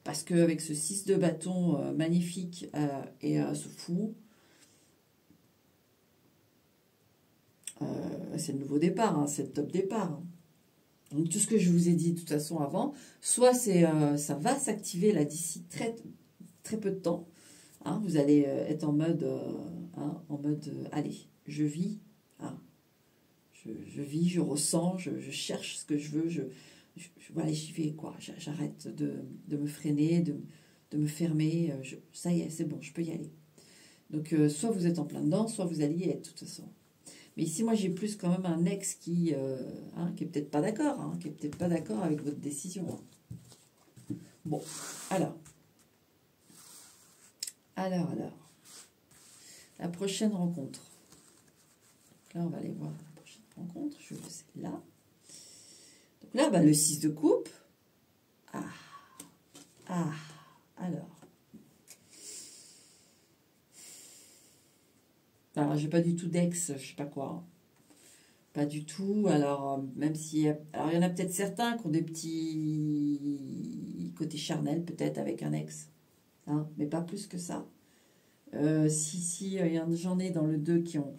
Parce qu'avec ce 6 de bâton magnifique et ce fou, c'est le nouveau départ, hein, c'est le top départ. Hein. Donc tout ce que je vous ai dit de toute façon avant, soit ça va s'activer là d'ici très, très peu de temps. Hein, vous allez être en mode, allez, je vis, hein, je vis, je ressens, je cherche ce que je veux, voilà, j'y vais, quoi. J'arrête de me freiner, de me fermer. Ça y est, c'est bon, je peux y aller. Donc, soit vous êtes en plein dedans, soit vous alliez être, de toute façon. Mais ici, moi, j'ai plus quand même un ex qui est peut-être pas d'accord, hein, qui est peut-être pas d'accord avec votre décision. Hein. Bon, alors. La prochaine rencontre. Là, on va aller voir la prochaine rencontre. Je veux c'est là. Donc là, bah, le 6 de coupe. Alors. Alors, j'ai pas du tout d'ex, je sais pas quoi. Pas du tout. Alors, même si... Alors, il y en a peut-être certains qui ont des petits côtés charnels, peut-être, avec un ex. Hein, mais pas plus que ça. Si j'en ai dans le 2 qui ont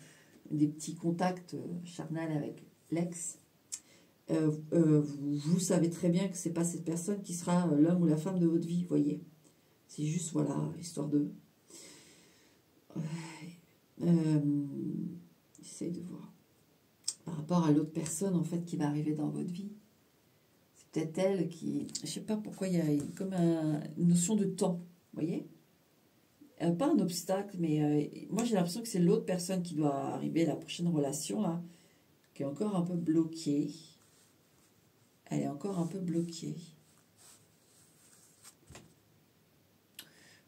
des petits contacts charnels avec l'ex, vous savez très bien que c'est pas cette personne qui sera l'homme ou la femme de votre vie, voyez. C'est juste, voilà, histoire de... J'essaie de voir. Par rapport à l'autre personne, en fait, qui va arriver dans votre vie. C'est peut-être elle qui... Je sais pas pourquoi il y a comme une notion de temps, vous voyez. Pas un obstacle, mais moi j'ai l'impression que c'est l'autre personne qui doit arriver, la prochaine relation, là, qui est encore un peu bloquée. Elle est encore un peu bloquée.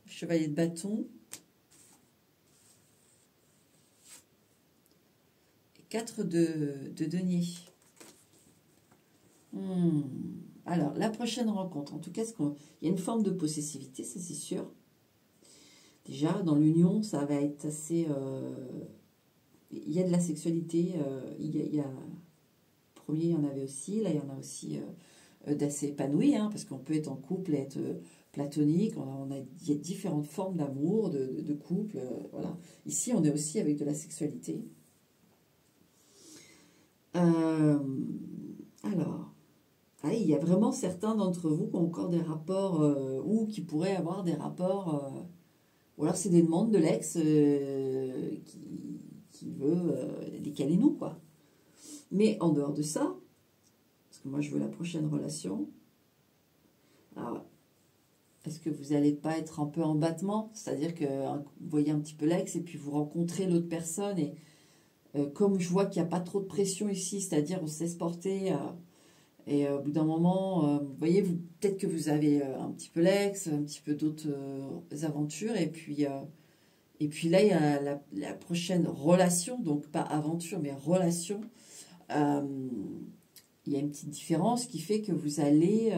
Chevalier de bâton. Et 4 de denier. Alors, la prochaine rencontre, en tout cas, il y a une forme de possessivité, ça c'est sûr. Déjà, dans l'union, ça va être assez... il y a de la sexualité, il y a... Premier, il y en avait aussi, là, il y en a aussi d'assez épanoui, hein, parce qu'on peut être en couple et être platonique, il y a différentes formes d'amour, de couple, voilà. Ici, on est aussi avec de la sexualité. Alors, il y a vraiment certains d'entre vous qui ont encore des rapports, ou qui pourraient avoir des rapports... ou alors c'est des demandes de l'ex qui veut décaler nous, quoi. Mais en dehors de ça, parce que moi je veux la prochaine relation, alors, est-ce que vous n'allez pas être un peu en battement? C'est-à-dire que vous voyez un petit peu l'ex et puis vous rencontrez l'autre personne et comme je vois qu'il n'y a pas trop de pression ici, c'est-à-dire on se laisse porter et au bout d'un moment, vous voyez, peut-être que vous avez un petit peu l'ex, un petit peu d'autres aventures et puis là il y a la prochaine relation, donc pas aventure mais relation. Euh, il y a une petite différence qui fait que vous allez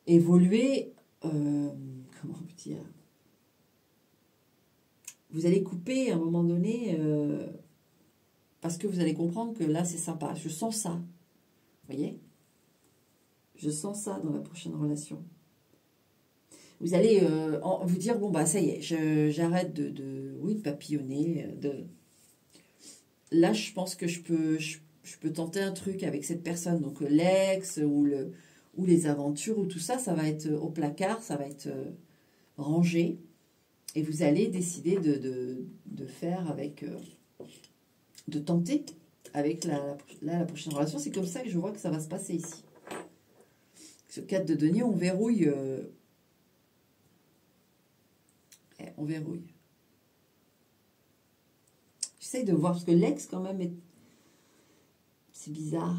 évoluer, comment vous dire, vous allez couper à un moment donné parce que vous allez comprendre que là c'est sympa, je sens ça, vous voyez, je sens ça dans la prochaine relation. Vous allez vous dire, bon bah ça y est, j'arrête de papillonner, là je pense que je peux tenter un truc avec cette personne, donc l'ex ou les aventures ou tout ça, ça va être au placard, ça va être rangé. Et vous allez décider de faire avec, de tenter avec la prochaine relation. C'est comme ça que je vois que ça va se passer ici. Ce 4 de denier, on verrouille. On verrouille. J'essaye de voir, parce que l'ex, quand même, c'est bizarre.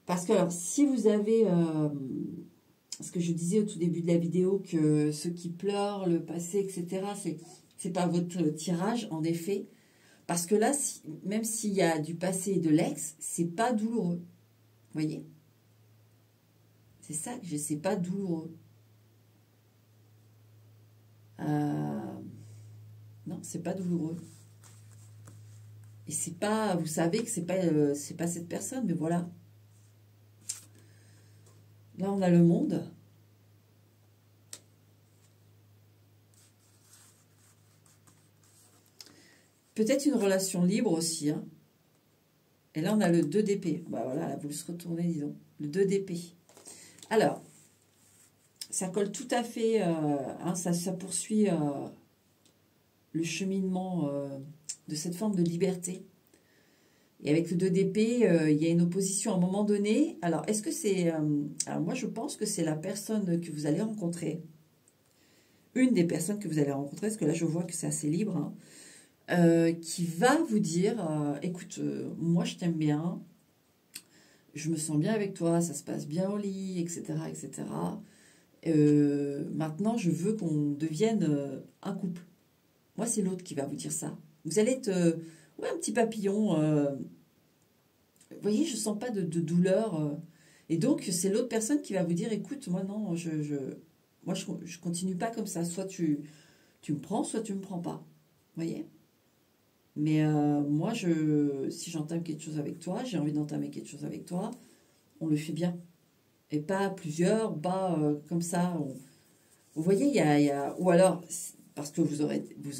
Parce que, alors, si vous avez... ce que je disais au tout début de la vidéo, que ceux qui pleurent, le passé, etc., c'est pas votre tirage, en effet. Parce que là, même s'il y a du passé et de l'ex, c'est pas douloureux. Vous voyez? C'est ça que c'est pas douloureux. Non, c'est pas douloureux. Et c'est pas, vous savez que c'est pas cette personne, mais voilà. Là, on a le monde. Peut-être une relation libre aussi. Hein. Et là, on a le 2 d'épée. Bah voilà, là, vous le retournez, disons. Le 2 d'épée. Alors, ça colle tout à fait, hein, ça poursuit le cheminement de cette forme de liberté. Et avec le 2 d'épée, il y a une opposition à un moment donné. Alors, est-ce que c'est... alors, moi, je pense que c'est la personne que vous allez rencontrer. Une des personnes que vous allez rencontrer, parce que là, je vois que c'est assez libre, hein, qui va vous dire, écoute, moi, je t'aime bien, je me sens bien avec toi, ça se passe bien au lit, etc., etc. Maintenant, je veux qu'on devienne un couple. Moi, c'est l'autre qui va vous dire ça. Vous allez être ouais, un petit papillon. Vous voyez, je ne sens pas de douleur. Et donc, c'est l'autre personne qui va vous dire, écoute, moi, non, moi, je continue pas comme ça. Soit tu me prends, soit tu me prends pas. Vous voyez? Mais moi, si j'entame quelque chose avec toi, j'ai envie d'entamer quelque chose avec toi, on le fait bien. Et pas plusieurs, pas comme ça. Vous voyez, il y a... Ou alors, parce que vous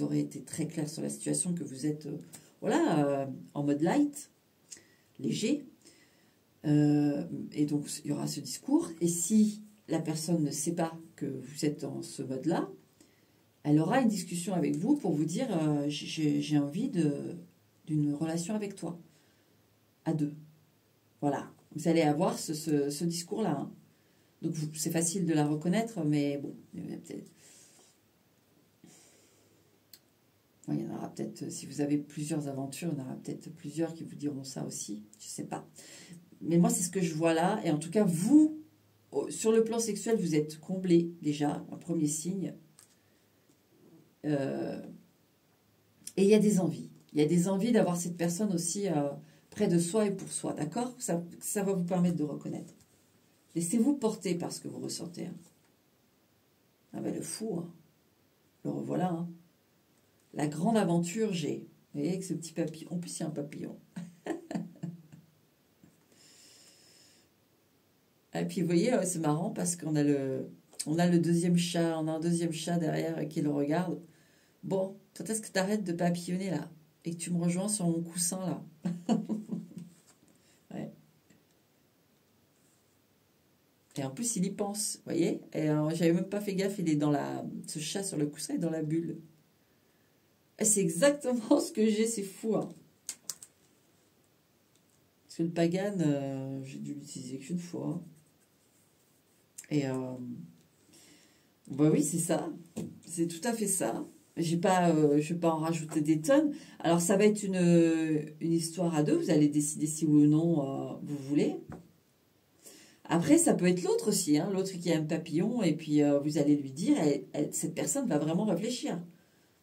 aurez été très clair sur la situation, que vous êtes voilà, en mode light, léger. Et donc, il y aura ce discours. Et si la personne ne sait pas que vous êtes dans ce mode-là, elle aura une discussion avec vous pour vous dire j'ai envie d'une relation avec toi, à deux. Voilà. Vous allez avoir ce discours-là. Hein. Donc, c'est facile de la reconnaître, mais bon, peut-être... Il y en aura peut-être, si vous avez plusieurs aventures, il y en aura peut-être plusieurs qui vous diront ça aussi. Je ne sais pas. Mais moi, c'est ce que je vois là. Et en tout cas, vous, sur le plan sexuel, vous êtes comblé déjà, un premier signe. Et il y a des envies. Il y a des envies d'avoir cette personne aussi près de soi et pour soi. D'accord? Ça va vous permettre de reconnaître. Laissez-vous porter par ce que vous ressentez. Hein. Ah ben le fou, hein. Le revoilà. Hein. La grande aventure, j'ai. Vous voyez, avec ce petit papillon. En plus, il y a un papillon. Et puis, vous voyez, c'est marrant parce qu'on a le deuxième chat. On a un deuxième chat derrière qui le regarde. Bon, quand est-ce que tu arrêtes de papillonner, là? Et que tu me rejoins sur mon coussin, là? Ouais. Et en plus, il y pense, vous voyez? Et j'avais même pas fait gaffe, il est dans ce chat sur le coussin est dans la bulle. C'est exactement ce que j'ai, c'est fou. Hein. Parce que le Pagan, j'ai dû l'utiliser qu'une fois. Et bah oui, c'est ça. C'est tout à fait ça. Je vais pas en rajouter des tonnes. Alors, ça va être une histoire à deux. Vous allez décider si oui ou non vous voulez. Après, ça peut être l'autre aussi. Hein, l'autre qui a un papillon. Et puis, vous allez lui dire, cette personne va vraiment réfléchir.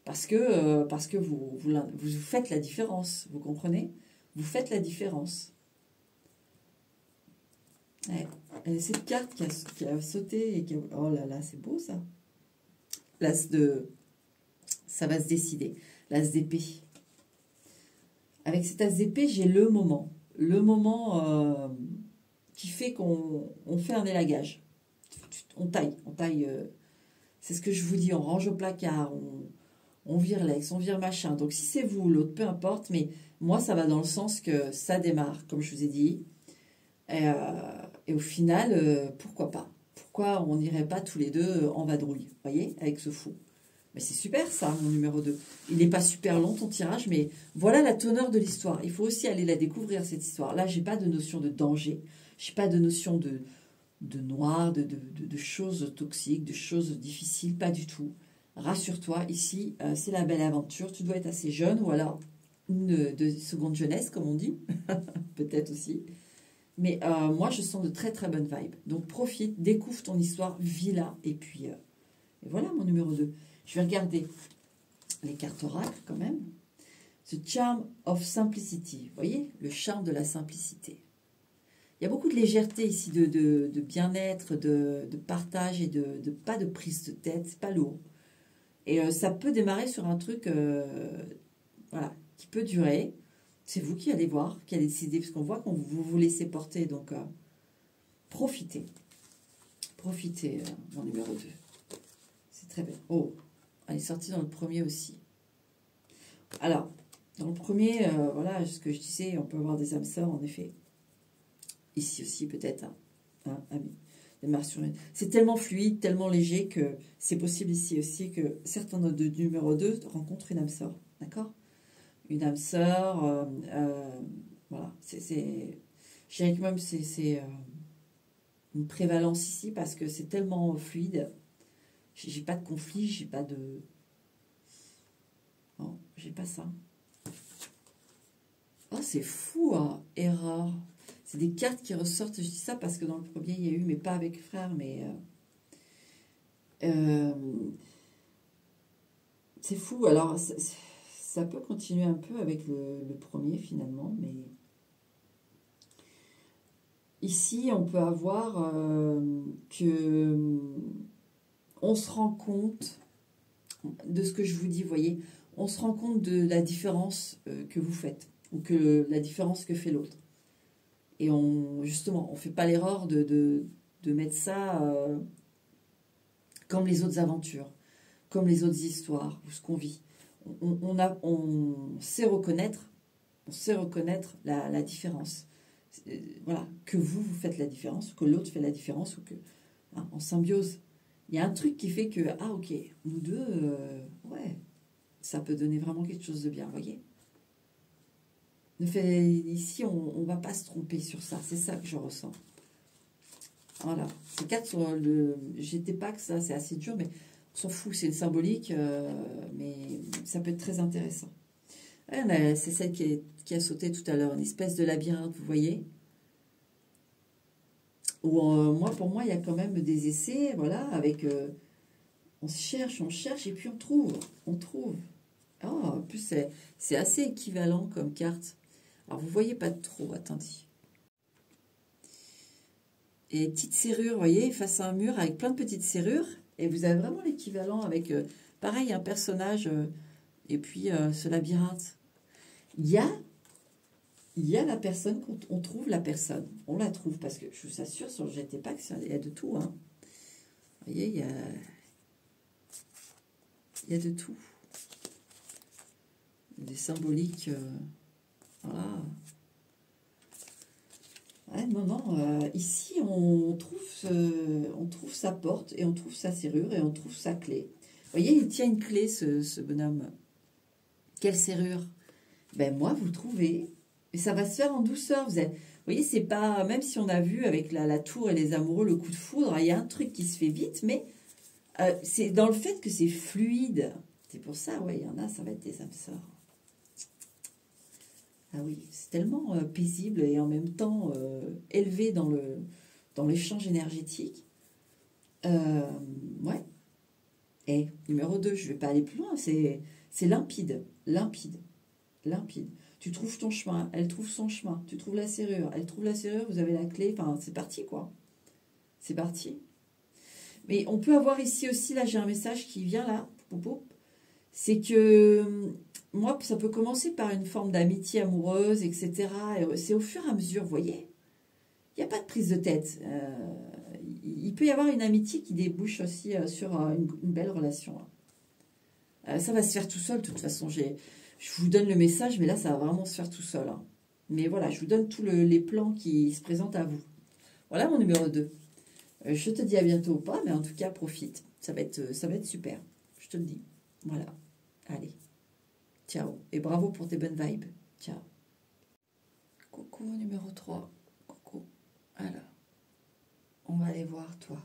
Parce que vous faites la différence. Vous comprenez? Vous faites la différence. Ouais. Cette carte qui a sauté et qui a... Oh là là, c'est beau ça. L'as de... Ça va se décider. L'as d'épée. Avec cet as d'épée, j'ai le moment. Le moment qui fait qu'on fait un élagage. On taille. C'est ce que je vous dis. On range au placard. On vire l'ex, on vire machin. Donc si c'est vous ou l'autre, peu importe. Mais moi, ça va dans le sens que ça démarre, comme je vous ai dit. Et au final, pourquoi pas? Pourquoi on n'irait pas tous les deux en vadrouille, vous voyez, avec ce fou? Mais c'est super ça, mon numéro 2. Il n'est pas super long ton tirage, mais voilà la teneur de l'histoire. Il faut aussi aller la découvrir, cette histoire. Là, j'ai pas de notion de danger, j'ai pas de notion de noir, de choses toxiques, de choses difficiles, pas du tout. Rassure-toi, ici, c'est la belle aventure. Tu dois être assez jeune, ou alors de seconde jeunesse, comme on dit, peut-être aussi. Mais moi, je sens de très très bonnes vibes. Donc profite, découvre ton histoire, vis-la. Et puis, et voilà mon numéro 2. Je vais regarder les cartes oracles quand même. The Charm of Simplicity. Vous voyez, le charme de la simplicité. Il y a beaucoup de légèreté ici, de bien-être, de partage et de pas de prise de tête. C'est pas lourd. Et ça peut démarrer sur un truc voilà, qui peut durer. C'est vous qui allez voir, qui allez décider, parce qu'on voit qu'on vous laissez porter. Donc, profitez. Profitez, mon numéro 2. C'est très bien. Oh, elle est sortie dans le premier aussi. Alors, dans le premier, voilà, ce que je disais, on peut avoir des âmes sœurs, en effet. Ici aussi, peut-être, c'est tellement fluide, tellement léger que c'est possible ici aussi que certains de numéro 2 rencontrent une âme sœur. D'accord? Une âme sœur, voilà, je dirais que même c'est une prévalence ici parce que c'est tellement fluide. J'ai pas de conflit, j'ai pas de... Non, j'ai pas ça. Oh, c'est fou, hein, erreur. C'est des cartes qui ressortent, je dis ça parce que dans le premier, il y a eu, mais pas avec frère, mais... c'est fou, alors... Ça peut continuer un peu avec le premier finalement, mais ici on peut avoir que on se rend compte de ce que je vous dis, vous voyez, on se rend compte de la différence que vous faites ou que la différence que fait l'autre. Et justement, on ne fait pas l'erreur de mettre ça comme les autres aventures, comme les autres histoires ou ce qu'on vit. On sait reconnaître la différence. Voilà, que vous faites la différence, que l'autre fait la différence, ou que en symbiose. Il y a un truc qui fait que, ah ok, nous deux, ouais, ça peut donner vraiment quelque chose de bien, vous voyez. Ici, on ne va pas se tromper sur ça, c'est ça que je ressens. Voilà, ces cartes sur le j'étais pas que ça, c'est assez dur, mais on s'en fout, c'est une symbolique, mais ça peut être très intéressant. Ouais, c'est celle qui a sauté tout à l'heure, une espèce de labyrinthe, vous voyez. Où, pour moi, il y a quand même des essais, voilà, avec... on cherche, et puis on trouve. Oh, en plus, c'est assez équivalent comme carte. Alors, vous voyez pas trop, attendez. Et petite serrure, vous voyez, face à un mur avec plein de petites serrures. Et vous avez vraiment l'équivalent avec, pareil, un personnage et puis ce labyrinthe. Il y a la personne, quand on trouve la personne, on la trouve, parce que je vous assure, sur le GTPack, il y a de tout. Hein. Vous voyez, il y a de tout. Des symboliques, voilà. Ouais, non, ici, on trouve sa porte, et on trouve sa serrure, et on trouve sa clé. Vous voyez, il tient une clé, ce bonhomme. Quelle serrure? Ben moi, vous le trouvez. Et ça va se faire en douceur. Vous voyez, c'est pas... Même si on a vu avec la tour et les amoureux le coup de foudre, il y a un truc qui se fait vite, mais c'est dans le fait que c'est fluide. C'est pour ça, ouais, il y en a, ça va être des âmes sœurs. Ah oui, c'est tellement paisible et en même temps élevé dans l'échange énergétique. Ouais. Et numéro 2, je ne vais pas aller plus loin, c'est limpide, limpide, limpide. Tu trouves ton chemin, elle trouve son chemin, tu trouves la serrure, elle trouve la serrure, vous avez la clé, enfin c'est parti quoi. C'est parti. Mais on peut avoir ici aussi, là j'ai un message qui vient là, c'est que moi ça peut commencer par une forme d'amitié amoureuse, etc. Et c'est au fur et à mesure, vous voyez. Il n'y a pas de prise de tête. Il peut y avoir une amitié qui débouche aussi sur une belle relation. Ça va se faire tout seul, de toute façon. Je vous donne le message, mais là, ça va vraiment se faire tout seul. Hein. Mais voilà, je vous donne tous les plans qui se présentent à vous. Voilà mon numéro 2. Je te dis à bientôt ou pas, mais en tout cas, profite. Ça va être super. Je te le dis. Voilà. Allez. Ciao. Et bravo pour tes bonnes vibes. Ciao. Coucou, numéro 3. Coucou. Alors. On va aller voir, toi.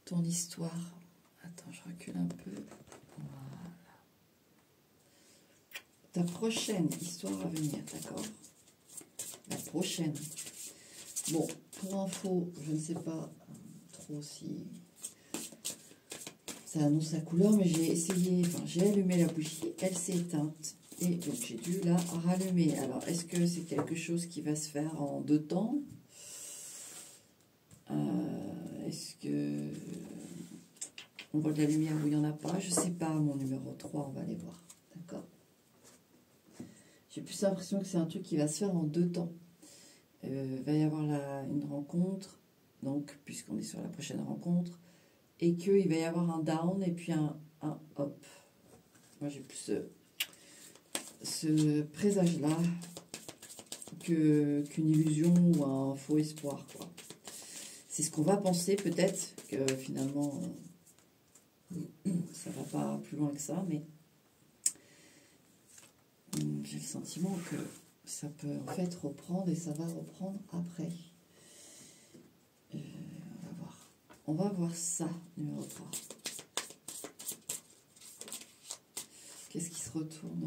Ton histoire. Attends, je recule un peu. Voilà. Ta prochaine histoire à venir, d'accord? La prochaine. Bon, pour info, je ne sais pas trop si ça annonce la couleur, mais j'ai essayé, enfin, j'ai allumé la bougie, elle s'est éteinte. Et donc, j'ai dû la rallumer. Alors, est-ce que c'est quelque chose qui va se faire en 2 temps? Est-ce que on voit de la lumière où il n'y en a pas? Je ne sais pas, mon numéro 3, on va aller voir. D'accord? J'ai plus l'impression que c'est un truc qui va se faire en 2 temps. Il va y avoir une rencontre, donc, puisqu'on est sur la prochaine rencontre, et qu'il va y avoir un down et puis un up. Moi, j'ai plus ce présage-là qu'une illusion ou un faux espoir, quoi. C'est ce qu'on va penser, peut-être, que finalement, ça va pas plus loin que ça, mais j'ai le sentiment que ça peut en fait reprendre et ça va reprendre après. On va voir. On va voir ça, numéro 3. Qu'est-ce qui se retourne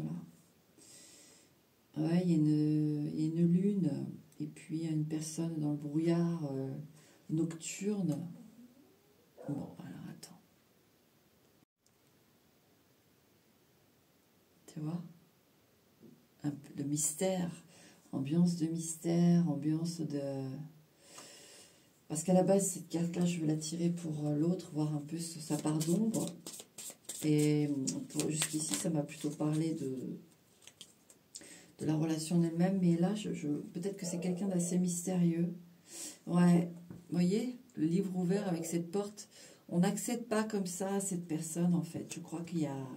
là? Ouais, il y a une lune et puis il y a une personne dans le brouillard nocturne. Bon, alors attends. Tu vois? Un peu de mystère, ambiance de mystère, ambiance de... Parce qu'à la base, cette carte-là, je veux la tirer pour l'autre, voir un peu sa part d'ombre. Et jusqu'ici, ça m'a plutôt parlé de la relation en elle-même. Mais là, peut-être que c'est quelqu'un d'assez mystérieux. Ouais, vous voyez, le livre ouvert avec cette porte. On n'accède pas comme ça à cette personne, en fait. Je crois qu'il y a...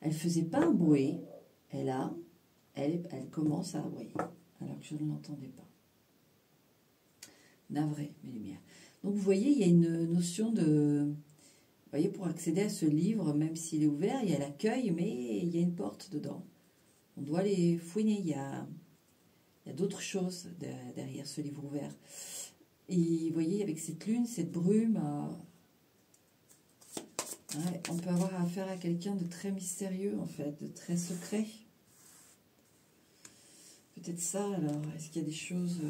Elle faisait pas un bruit. Elle commence à aboyer, alors que je ne l'entendais pas. Navré, mes lumières. Donc, vous voyez, il y a une notion de... Vous voyez, pour accéder à ce livre, même s'il est ouvert, il y a l'accueil, mais il y a une porte dedans. On doit les fouiner. Il y a d'autres choses derrière ce livre ouvert. Et vous voyez, avec cette lune, cette brume, ouais, on peut avoir affaire à quelqu'un de très mystérieux, en fait, de très secret. Peut-être ça, alors. Est-ce qu'il y a des choses...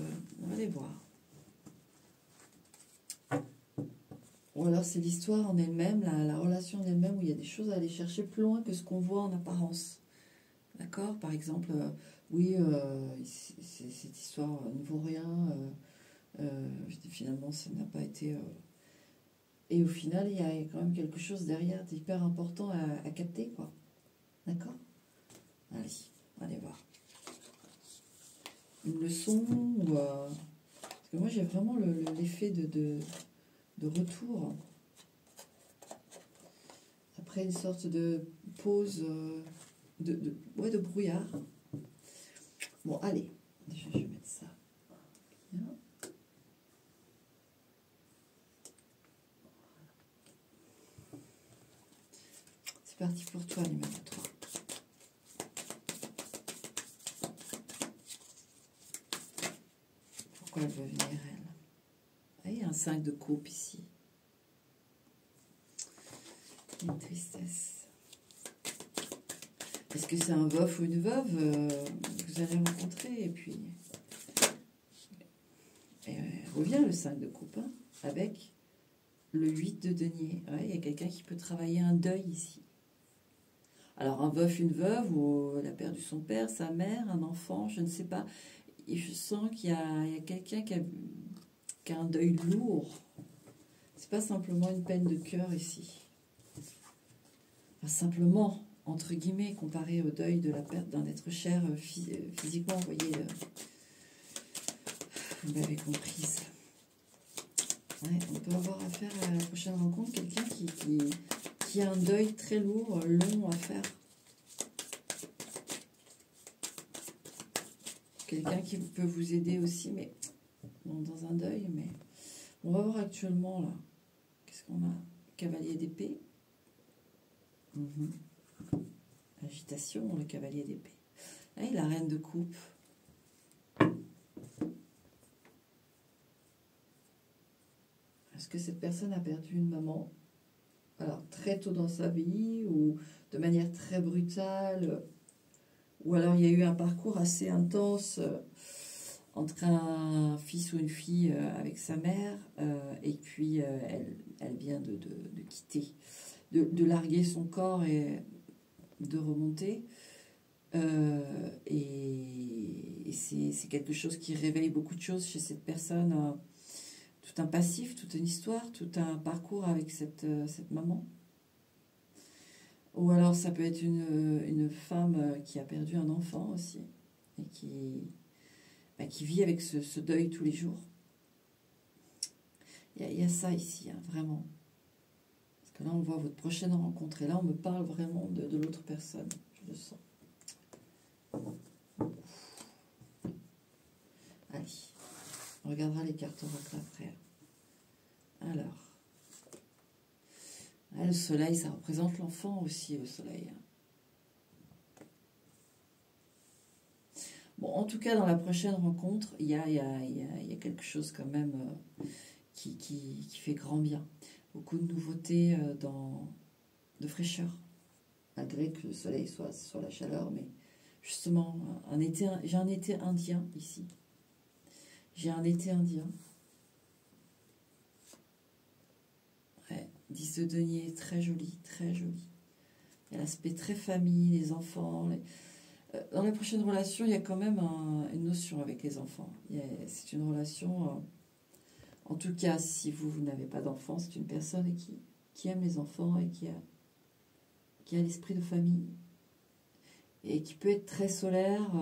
on va les voir. Ou alors c'est l'histoire en elle-même, la relation en elle-même, où il y a des choses à aller chercher plus loin que ce qu'on voit en apparence. D'accord? Par exemple, oui, cette histoire ne vaut rien. Finalement, ça n'a pas été... Et au final, il y a quand même quelque chose derrière d'hyper important à capter, quoi. D'accord? Allez, on va aller voir. Une leçon ou... parce que moi, j'ai vraiment l'effet de retour. Après une sorte de pause, ouais, de brouillard. Bon, allez. Déjà, je vais mettre ça. Bien. C'est parti pour toi, numéro 3. Pourquoi elle veut venir, elle? Ah, il y a un 5 de coupe ici. Une tristesse. Est-ce que c'est un veuf ou une veuve que vous allez rencontrer? Et puis, revient le 5 de coupe, hein, avec le 8 de denier. Ouais, il y a quelqu'un qui peut travailler un deuil ici. Alors, un veuf, une veuve, ou elle a perdu son père, sa mère, un enfant, je ne sais pas. Et je sens qu'il y a quelqu'un qui a un deuil lourd. C'est pas simplement une peine de cœur ici. Enfin, simplement, entre guillemets, comparé au deuil de la perte d'un être cher physiquement, vous voyez, vous m'avez comprise. Ouais, on peut avoir affaire à la prochaine rencontre, quelqu'un qui a un deuil très lourd, long à faire. Quelqu'un qui peut vous aider aussi, mais dans un deuil. Mais on va voir actuellement, là, qu'est-ce qu'on a? Cavalier d'épée. Agitation, le cavalier d'épée. Et la reine de coupe. Est-ce que cette personne a perdu une maman? Alors, très tôt dans sa vie, ou de manière très brutale, ou alors il y a eu un parcours assez intense entre un fils ou une fille avec sa mère, et puis elle vient de quitter, de larguer son corps et de remonter. Et c'est quelque chose qui réveille beaucoup de choses chez cette personne. Tout un passif, toute une histoire, tout un parcours avec cette maman. Ou alors ça peut être une femme qui a perdu un enfant aussi et qui vit avec ce deuil tous les jours. Il y a ça ici, hein, vraiment. Parce que là, on voit votre prochaine rencontre. Et là, on me parle vraiment de l'autre personne. Je le sens. Allez, on regardera les cartes oracles après. Alors, le soleil, ça représente l'enfant aussi, le soleil. Bon, en tout cas, dans la prochaine rencontre, il y a quelque chose quand même qui fait grand bien. Beaucoup de nouveautés, de fraîcheur, malgré que le soleil soit sur la chaleur, mais justement, j'ai un été indien ici. J'ai un été indien. 10 de denier, très joli, très joli. Il y a l'aspect très famille, les enfants. Dans la prochaine relation, il y a quand même une notion avec les enfants. C'est une relation, en tout cas, si vous n'avez pas d'enfants, c'est une personne qui aime les enfants et qui a l'esprit de famille. Et qui peut être très solaire.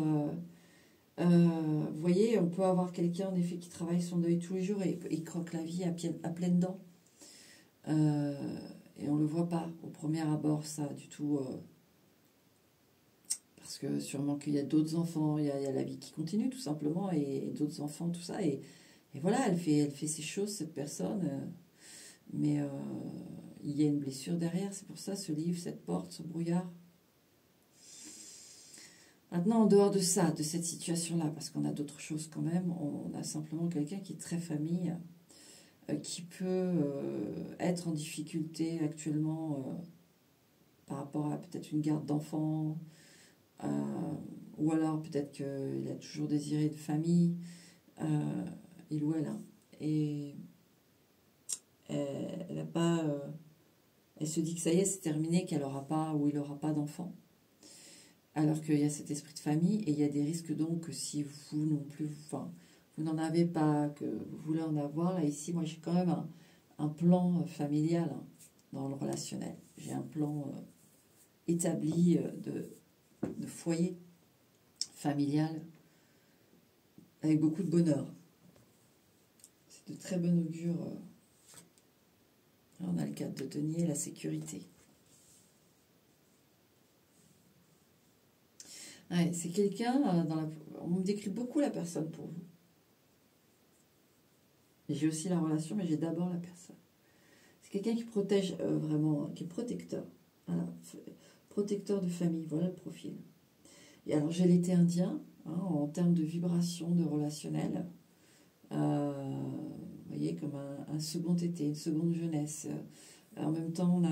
Vous voyez, on peut avoir quelqu'un, en effet, qui travaille son deuil tous les jours et il croque la vie à pleines dents. Et on ne le voit pas au premier abord, ça, du tout. Parce que sûrement qu'il y a d'autres enfants, il y a la vie qui continue, tout simplement, et d'autres enfants, tout ça. Et voilà, elle fait ses choses, cette personne. Mais il y a une blessure derrière. C'est pour ça, ce livre, cette porte, ce brouillard. Maintenant, en dehors de ça, de cette situation-là, parce qu'on a d'autres choses quand même, on a simplement quelqu'un qui est très famille, qui peut être en difficulté actuellement par rapport à peut-être une garde d'enfants, ou alors peut-être qu'il a toujours désiré de famille, il ou elle, hein, et elle a pas, elle se dit que ça y est, c'est terminé, qu'elle aura pas ou il n'aura pas d'enfants, alors qu'il y a cet esprit de famille, et il y a des risques donc que si vous non plus, enfin, vous n'en avez pas, que vous voulez en avoir, là ici, moi j'ai quand même un plan familial, hein, dans le relationnel. J'ai un plan établi de foyer familial avec beaucoup de bonheur. C'est de très bon augure. On a le 4 de denier, la sécurité. Ouais, c'est quelqu'un, on me décrit beaucoup la personne pour vous. J'ai aussi la relation, mais j'ai d'abord la personne. C'est quelqu'un qui protège vraiment, qui est protecteur. Voilà. Protecteur de famille, voilà le profil. Et alors j'ai l'été indien, hein, en termes de vibration, de relationnel. Vous voyez, comme un second été, une seconde jeunesse. En même temps,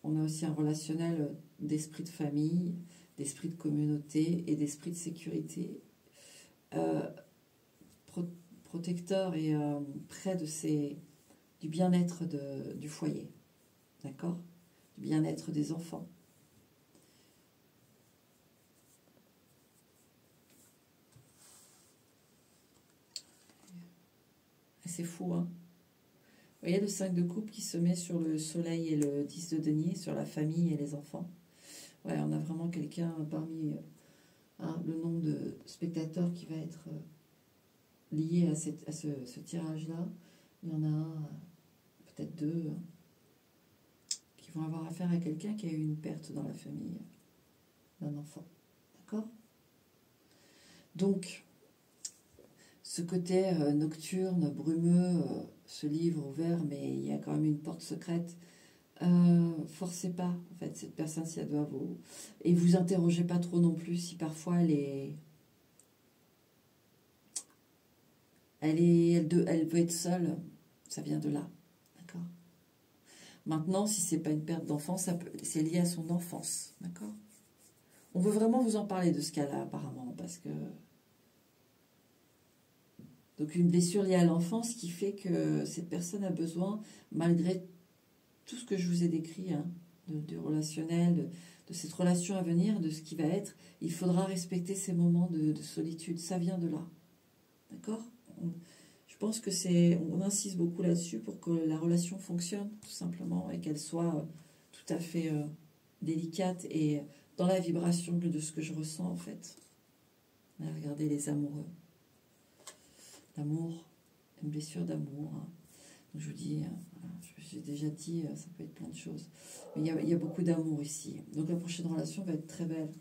on a aussi un relationnel d'esprit de famille, d'esprit de communauté et d'esprit de sécurité. Protecteur et près du bien-être du foyer. D'accord? Du bien-être des enfants. C'est fou, hein? Vous voyez le 5 de coupe qui se met sur le soleil et le 10 de denier, sur la famille et les enfants. Ouais, on a vraiment quelqu'un parmi le nombre de spectateurs qui va être lié à ce tirage-là. Il y en a peut-être deux qui vont avoir affaire à quelqu'un qui a eu une perte dans la famille d'un enfant. D'accord? Donc, ce côté nocturne, brumeux, ce livre ouvert, mais il y a quand même une porte secrète. Forcez pas, en fait, cette personne, si elle doit vous... Et vous interrogez pas trop non plus si parfois elle veut être seule, ça vient de là. D'accord? Maintenant, si c'est pas une perte d'enfance, c'est lié à son enfance. D'accord? On veut vraiment vous en parler de ce cas-là, apparemment, parce que... Donc une blessure liée à l'enfance qui fait que cette personne a besoin, malgré tout ce que je vous ai décrit, hein, du relationnel, de cette relation à venir, de ce qui va être, il faudra respecter ces moments de solitude. Ça vient de là. D'accord? Je pense que on insiste beaucoup là-dessus pour que la relation fonctionne, tout simplement, et qu'elle soit tout à fait délicate et dans la vibration de ce que je ressens, en fait. Regardez les amoureux. L'amour, une blessure d'amour. Hein. Je vous dis, j'ai déjà dit, ça peut être plein de choses. Mais il y a beaucoup d'amour ici. Donc la prochaine relation va être très belle.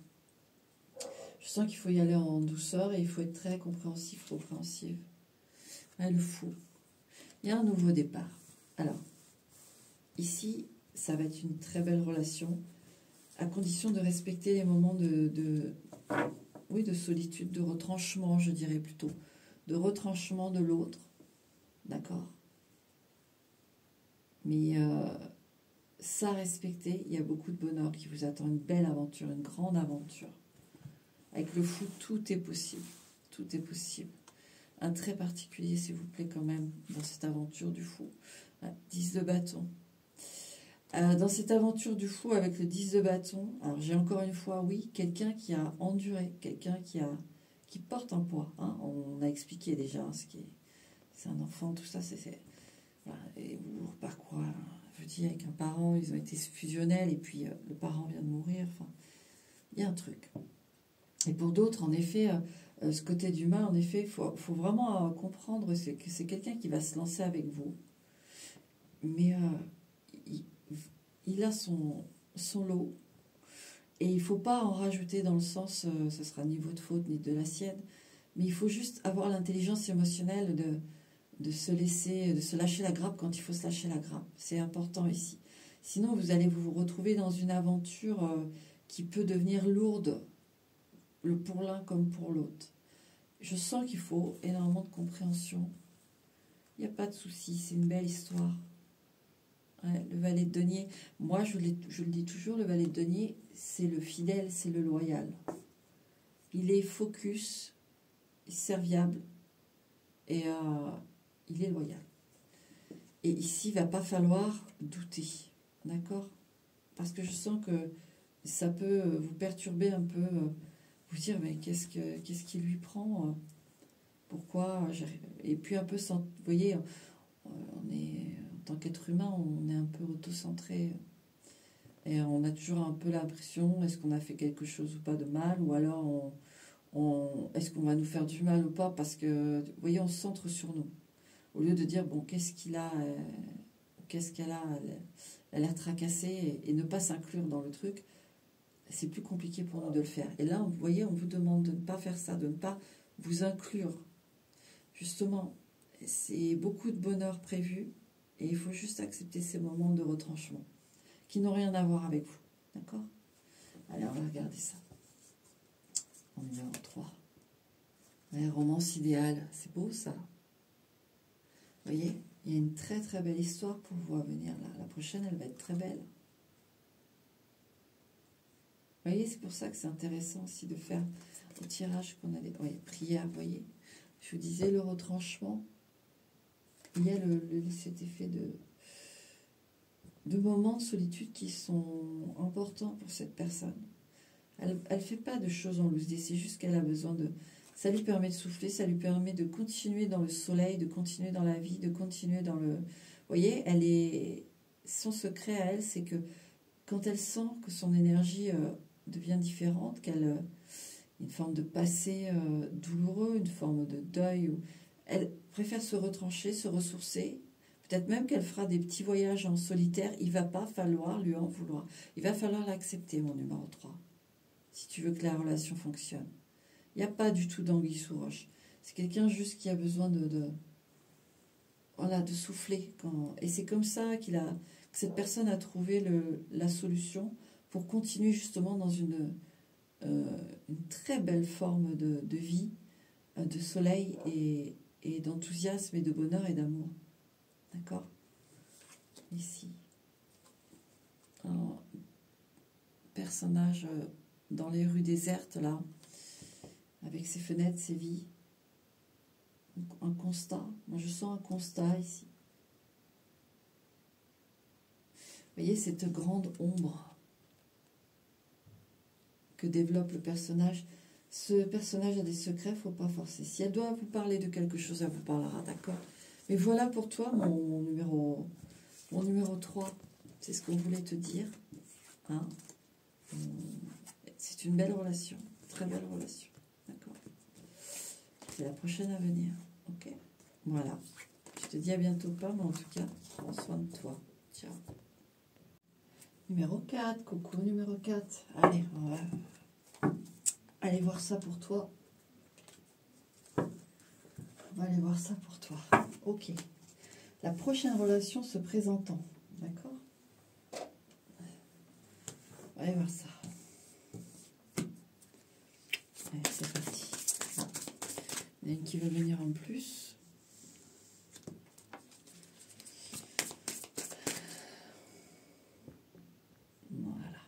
Je sens qu'il faut y aller en douceur et il faut être très compréhensive. Le fou. Il y a un nouveau départ. Alors, ici, ça va être une très belle relation, à condition de respecter les moments de solitude, de retranchement, je dirais plutôt. De retranchement de l'autre. D'accord? Mais ça respecter, il y a beaucoup de bonheur qui vous attend. Une belle aventure, une grande aventure. Avec le fou, tout est possible. Tout est possible. Un trait particulier, s'il vous plaît, quand même, dans cette aventure du fou. 10 de bâton. Dans cette aventure du fou, avec le 10 de bâton, alors j'ai encore une fois, oui, quelqu'un qui a enduré, quelqu'un qui porte un poids. Hein. On a expliqué déjà c'est un enfant, tout ça, voilà, et vous parcourez, je dis, avec un parent, ils ont été fusionnels, et puis le parent vient de mourir, enfin, il y a un truc. Et pour d'autres, en effet, ce côté d'humain, en effet, il faut vraiment comprendre que c'est quelqu'un qui va se lancer avec vous, mais il a son lot, et il ne faut pas en rajouter dans le sens, ce sera ni votre faute, ni de la sienne, mais il faut juste avoir l'intelligence émotionnelle de se lâcher la grappe quand il faut se lâcher la grappe. C'est important ici. Sinon, vous allez vous retrouver dans une aventure qui peut devenir lourde, pour l'un comme pour l'autre. Je sens qu'il faut énormément de compréhension. Il n'y a pas de souci, c'est une belle histoire. Ouais, le valet de denier, moi je le dis toujours, le valet de denier, c'est le fidèle, c'est le loyal. Il est focus, serviable et il est loyal. Et ici, il ne va pas falloir douter, d'accord? Parce que je sens que ça peut vous perturber un peu, vous dire, mais qu'est-ce qui lui prend? Pourquoi? Et puis un peu, vous voyez, on est, en tant qu'être humain, on est un peu auto-centré. Et on a toujours un peu l'impression, est-ce qu'on a fait quelque chose ou pas de mal? Ou alors, est-ce qu'on va nous faire du mal ou pas? Parce que, vous voyez, on se centre sur nous. Au lieu de dire, bon, qu'est-ce qu'il a, qu'est-ce qu'elle a, elle a l'air tracassée, et ne pas s'inclure dans le truc, c'est plus compliqué pour nous de le faire. Et là, vous voyez, on vous demande de ne pas faire ça, de ne pas vous inclure. Justement, c'est beaucoup de bonheur prévu, et il faut juste accepter ces moments de retranchement, qui n'ont rien à voir avec vous. D'accord? Allez, on va regarder ça. En numéro 3. Ouais, romance idéale, c'est beau ça. Vous voyez, il y a une très très belle histoire pour vous à venir là. La prochaine, elle va être très belle. Vous voyez, c'est pour ça que c'est intéressant aussi de faire au tirage qu'on a des prières, vous voyez. Je vous disais, le retranchement, il y a cet effet de moments de solitude qui sont importants pour cette personne. Elle ne fait pas de choses en loose day, c'est juste qu'elle a besoin de... Ça lui permet de souffler, ça lui permet de continuer dans le soleil, de continuer dans la vie, de continuer dans le... Vous voyez, elle est... Son secret à elle, c'est que quand elle sent que son énergie devient différente, qu'elle... une forme de passé douloureux, une forme de deuil, elle préfère se retrancher, se ressourcer. Peut-être même qu'elle fera des petits voyages en solitaire. Il ne va pas falloir lui en vouloir. Il va falloir l'accepter, mon numéro 3. Si tu veux que la relation fonctionne. Il n'y a pas du tout d'anguille sous roche. C'est quelqu'un juste qui a besoin voilà, de souffler. Et c'est comme ça que cette personne a trouvé la solution pour continuer justement dans une très belle forme de vie, de soleil et d'enthousiasme et de bonheur et d'amour. D'accord? Ici. Un personnage dans les rues désertes, là, avec ses fenêtres, ses vies. Un constat. Moi, je sens un constat ici. Vous voyez cette grande ombre que développe le personnage. Ce personnage a des secrets, il ne faut pas forcer. Si elle doit vous parler de quelque chose, elle vous parlera, d'accord? Mais voilà pour toi, mon numéro 3. C'est ce qu'on voulait te dire. Hein? C'est une belle relation, très belle relation. D'accord? C'est la prochaine à venir. Ok? Voilà. Je te dis à bientôt pas, mais en tout cas, prends soin de toi. Ciao. Numéro 4, coucou numéro 4. Allez, on va aller voir ça pour toi. On va aller voir ça pour toi. Ok. La prochaine relation se présentant. D'accord? On va aller voir ça. Allez, c'est parti. Ah. Il y en a une qui veut venir en plus. Voilà.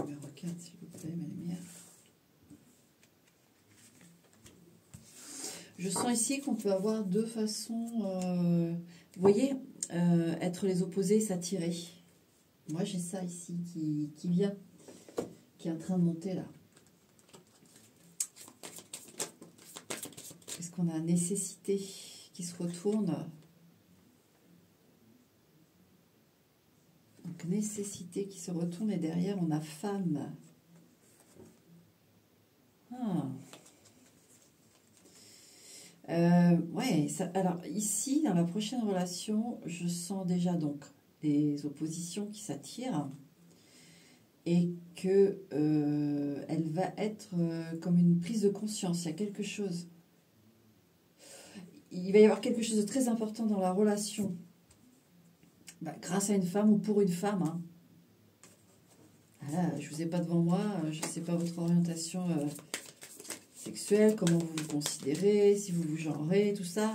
Numéro 4, s'il vous plaît, mes lumières. Je sens ici qu'on peut avoir deux façons, vous voyez, être les opposés, s'attirer. Moi, j'ai ça ici qui vient, qui est en train de monter là. Est-ce qu'on a nécessité qui se retourne? Donc, nécessité qui se retourne et derrière, on a femme. Ah. Ouais, alors ici, dans la prochaine relation, je sens déjà donc des oppositions qui s'attirent et que elle va être comme une prise de conscience. Il y a quelque chose. Il va y avoir quelque chose de très important dans la relation, grâce à une femme ou pour une femme. Hein. Voilà, je ne vous ai pas devant moi, je ne sais pas votre orientation sexuelle, comment vous vous considérez, si vous vous genrez, tout ça.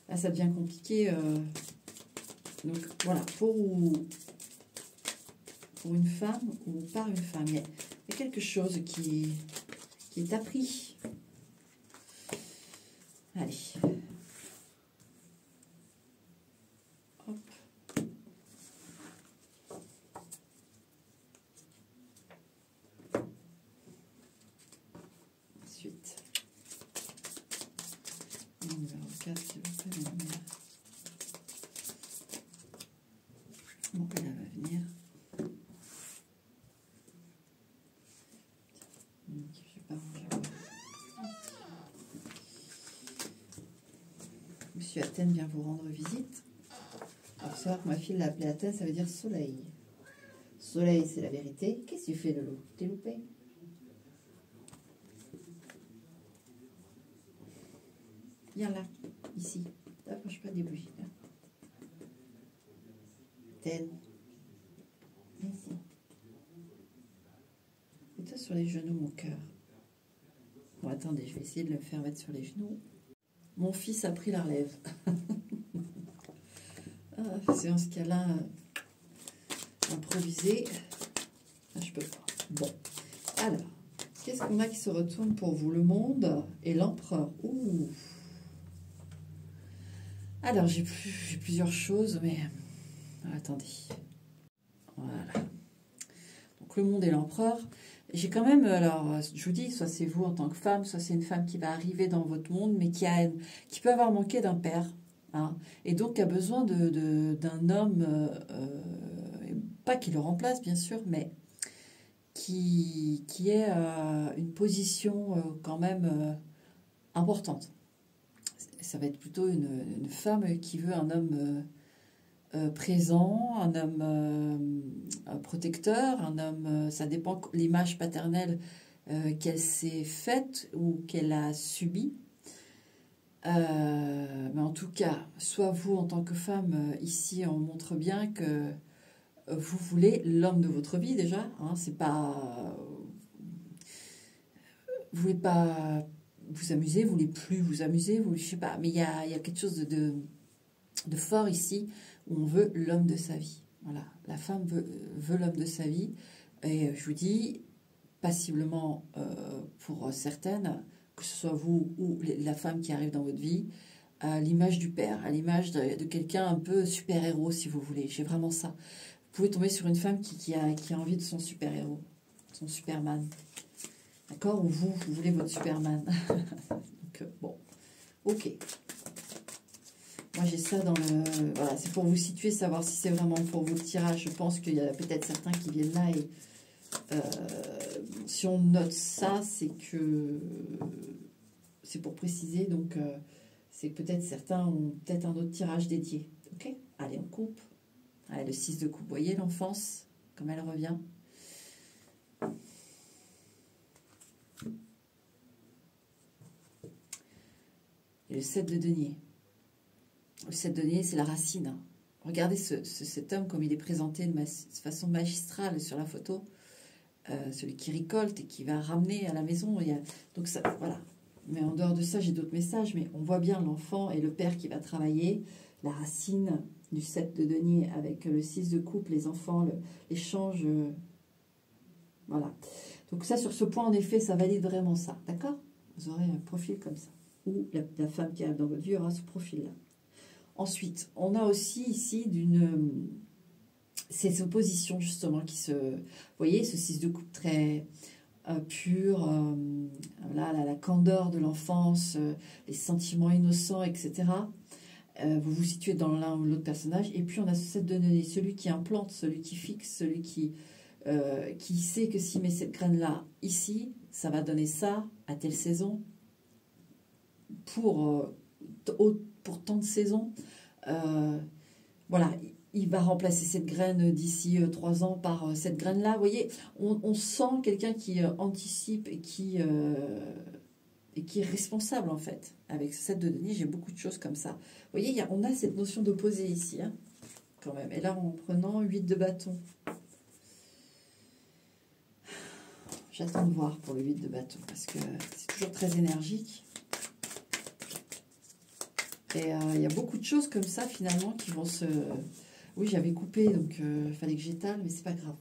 Là, ça devient compliqué. Donc, voilà, pour une femme ou par une femme. Il y a quelque chose qui est appris. Allez. Hop. Ensuite. Numéro 4, s'il vous plaît. Bon, elle va venir. Monsieur Athènes vient vous rendre visite. Alors, savoir que ma fille l'a appelé Athènes, ça veut dire soleil. Soleil, c'est la vérité. Qu'est-ce que tu fais, Lolo? T'es loupé? Viens là, ici. T'approches pas des bougies. Athènes. Viens ici. Et toi sur les genoux, mon cœur. Bon, attendez, je vais essayer de le faire mettre sur les genoux. Mon fils a pris la relève. C'est en ce cas-là, improvisé. Je peux pas. Bon, alors, qu'est-ce qu'on a qui se retourne pour vous? Le monde et l'empereur. Ouh. Alors, j'ai plusieurs choses, mais... attendez. Voilà. Donc, le monde et l'empereur. J'ai quand même, alors, je vous dis, soit c'est vous en tant que femme, soit c'est une femme qui va arriver dans votre monde, mais qui peut avoir manqué d'un père. Hein, et donc, a besoin d'un homme, pas qui le remplace, bien sûr, mais qui ait une position quand même importante. Ça va être plutôt une femme qui veut un homme présent, un homme protecteur, un homme, ça dépend l'image paternelle qu'elle s'est faite ou qu'elle a subie. Mais en tout cas, soit vous en tant que femme, ici on montre bien que vous voulez l'homme de votre vie déjà, hein, c'est pas... Vous voulez pas vous amuser, vous voulez plus vous amuser, je sais pas, mais il y a quelque chose de fort ici où on veut l'homme de sa vie. Voilà, la femme veut l'homme de sa vie. Et je vous dis, passiblement pour certaines, que ce soit vous ou la femme qui arrive dans votre vie, à l'image du père, à l'image de quelqu'un un peu super-héros, si vous voulez. J'ai vraiment ça. Vous pouvez tomber sur une femme qui a envie de son super-héros, son Superman. D'accord? Ou vous voulez votre Superman. Donc, bon, ok. Moi, j'ai ça dans le... Voilà, c'est pour vous situer, savoir si c'est vraiment pour vos tirages. Je pense qu'il y a peut-être certains qui viennent là et... si on note ça, c'est que... C'est pour préciser, donc... c'est que peut-être certains ont peut-être un autre tirage dédié. Ok? Allez, on coupe. Allez, le 6 de coupe. Vous voyez l'enfance, comme elle revient. Et le 7 de denier. Le 7 de denier, c'est la racine. Regardez cet homme comme il est présenté de façon magistrale sur la photo. Celui qui récolte et qui va ramener à la maison. Donc ça, voilà. Mais en dehors de ça, j'ai d'autres messages. Mais on voit bien l'enfant et le père qui va travailler. La racine du 7 de denier avec le 6 de coupe, les enfants, l'échange. Voilà. Donc ça, sur ce point, en effet, ça valide vraiment ça. D'accord? Vous aurez un profil comme ça. Ou la femme qui arrive dans votre vie aura ce profil-là. Ensuite, on a aussi ici ces oppositions, justement, qui se... Vous voyez, ce 6 de coupe très pur, la candeur de l'enfance, les sentiments innocents, etc. Vous vous situez dans l'un ou l'autre personnage. Et puis, on a ce 7 de denier, celui qui implante, celui qui fixe, celui qui sait que s'il met cette graine-là ici, ça va donner ça à telle saison pour tant de saisons. Voilà, il va remplacer cette graine d'ici 3 ans par cette graine-là. Vous voyez, on sent quelqu'un qui anticipe et qui est responsable, en fait. Avec ce 7 de denier, j'ai beaucoup de choses comme ça. Vous voyez, on a cette notion d'opposé ici, hein, quand même. Et là, en prenant 8 de bâton. J'attends de voir pour le 8 de bâton, parce que c'est toujours très énergique. Et il y a beaucoup de choses comme ça, finalement, qui vont se... Oui, j'avais coupé, donc il fallait que j'étale, mais c'est pas grave.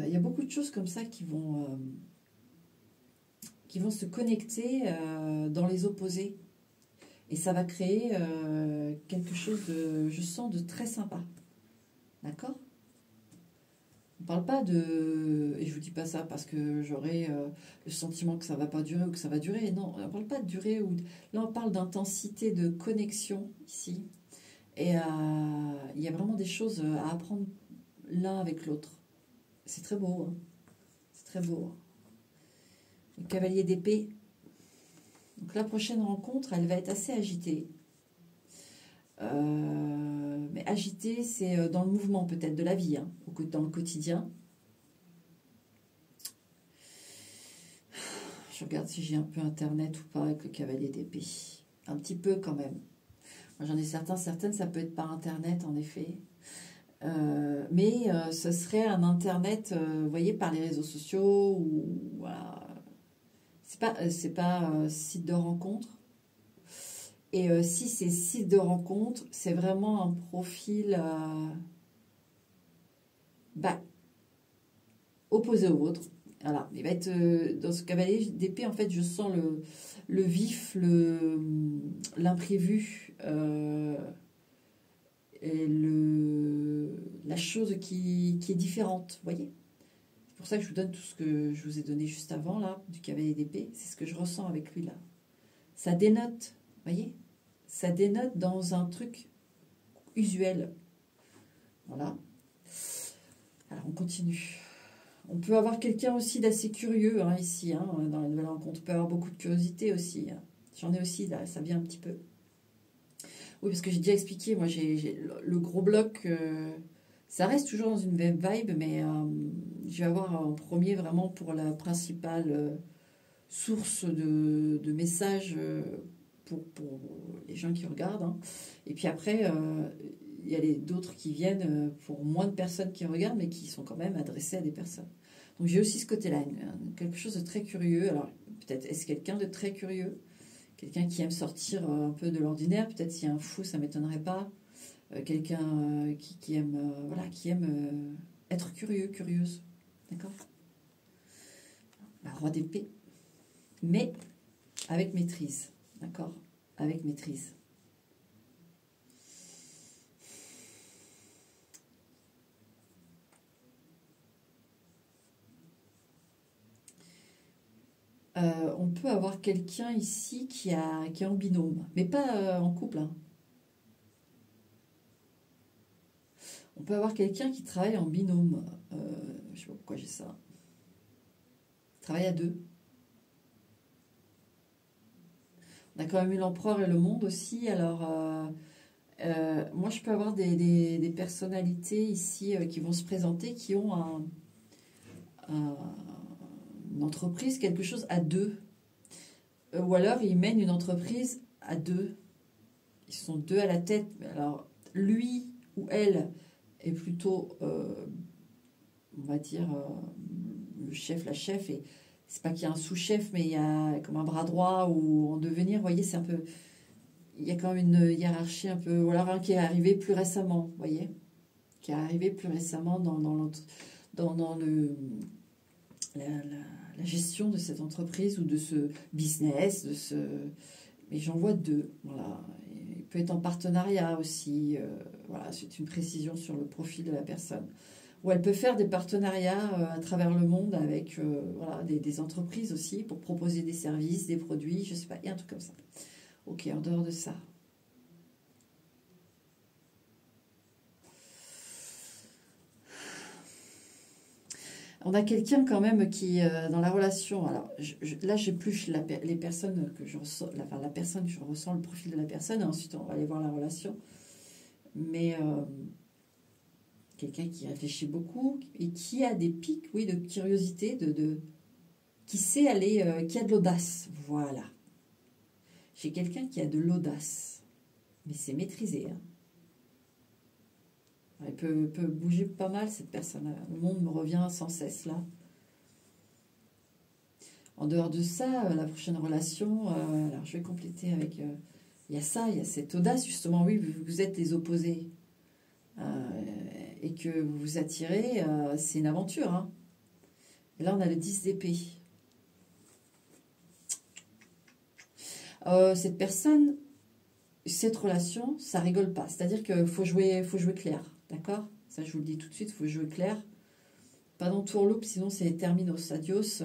Il y a beaucoup de choses comme ça qui vont se connecter dans les opposés. Et ça va créer quelque chose de, je sens, de très sympa. D'accord? On ne parle pas de... Et je ne vous dis pas ça parce que j'aurai le sentiment que ça ne va pas durer ou que ça va durer. Non, on ne parle pas de durée. Là, on parle d'intensité, de connexion, ici. Et il y a vraiment des choses à apprendre l'un avec l'autre. C'est très beau. Hein. C'est très beau. Hein. Le cavalier d'épée. Donc la prochaine rencontre, elle va être assez agitée. Mais agité, c'est dans le mouvement peut-être de la vie, hein, dans le quotidien. Je regarde si j'ai un peu internet ou pas avec le cavalier d'épée. Un petit peu quand même. Moi j'en ai certaines, ça peut être par internet en effet. Mais ce serait un Internet, vous voyez, par les réseaux sociaux, ou voilà. C'est pas site de rencontre. Et si c'est site de rencontre, c'est vraiment un profil bah, opposé au vôtre. Voilà, il va être dans ce cavalier d'épée, en fait, je sens le vif, l'imprévu, et la chose qui est différente, vous voyez. C'est pour ça que je vous donne tout ce que je vous ai donné juste avant, là, du cavalier d'épée. C'est ce que je ressens avec lui, là. Ça dénote, vous voyez. Ça dénote dans un truc usuel. Voilà. Alors, on continue. On peut avoir quelqu'un aussi d'assez curieux, hein, ici, hein, dans la nouvelle rencontre. On peut avoir beaucoup de curiosité aussi. Hein. J'en ai aussi, là, ça vient un petit peu. Oui, parce que j'ai déjà expliqué, moi, j'ai le gros bloc, ça reste toujours dans une même vibe, mais je vais avoir en premier vraiment pour la principale source de messages pour les gens qui regardent. Hein. Et puis après, il y a d'autres qui viennent pour moins de personnes qui regardent, mais qui sont quand même adressés à des personnes. Donc j'ai aussi ce côté-là, quelque chose de très curieux. Alors peut-être est-ce quelqu'un de très curieux, quelqu'un qui aime sortir un peu de l'ordinaire. Peut-être s'il y a un fou, ça ne m'étonnerait pas. Quelqu'un qui aime, voilà, qui aime être curieux, curieuse. D'accord. La roi d'épée, mais avec maîtrise. D'accord. Avec maîtrise. On peut avoir quelqu'un ici qui est en binôme, mais pas en couple. Hein. On peut avoir quelqu'un qui travaille en binôme. Je ne sais pas pourquoi j'ai ça. Il travaille à deux. On a quand même eu l'empereur et le monde aussi. Alors, moi, je peux avoir des personnalités ici qui vont se présenter, qui ont une entreprise, quelque chose à deux. Ou alors, ils mènent une entreprise à deux. Ils sont deux à la tête. Alors, lui ou elle est plutôt, on va dire, le chef, la chef. Et c'est pas qu'il y a un sous-chef, mais il y a comme un bras droit ou en devenir. Vous voyez, c'est un peu... Il y a quand même une hiérarchie un peu... Ou alors un qui est arrivé plus récemment, vous voyez, qui est arrivé plus récemment dans la gestion de cette entreprise ou de ce business, mais j'en vois deux. Voilà. Il peut être en partenariat aussi. Voilà, c'est une précision sur le profil de la personne. Ou elle peut faire des partenariats à travers le monde avec voilà, des entreprises aussi pour proposer des services, des produits, je sais pas, il y a un truc comme ça. Ok, en dehors de ça. On a quelqu'un quand même qui, dans la relation, alors là j'épluche les personnes que je ressens, la personne, je ressens le profil de la personne, et ensuite on va aller voir la relation. Mais quelqu'un qui réfléchit beaucoup et qui a des pics, oui, de curiosité, qui sait aller, qui a de l'audace. Voilà. J'ai quelqu'un qui a de l'audace, mais c'est maîtrisé. Hein. Elle peut bouger pas mal, cette personne. Le monde me revient sans cesse, là. En dehors de ça, la prochaine relation, alors je vais compléter avec... il y a ça, il y a cette audace, justement, oui, vous êtes les opposés. Et que vous vous attirez, c'est une aventure. Hein. Et là, on a le 10 d'épée. Cette personne, cette relation, ça rigole pas. C'est-à-dire qu'il faut jouer clair. D'accord? Ça, je vous le dis tout de suite, il faut jouer clair. Pas d'entourloupe, sinon c'est terminos, adios.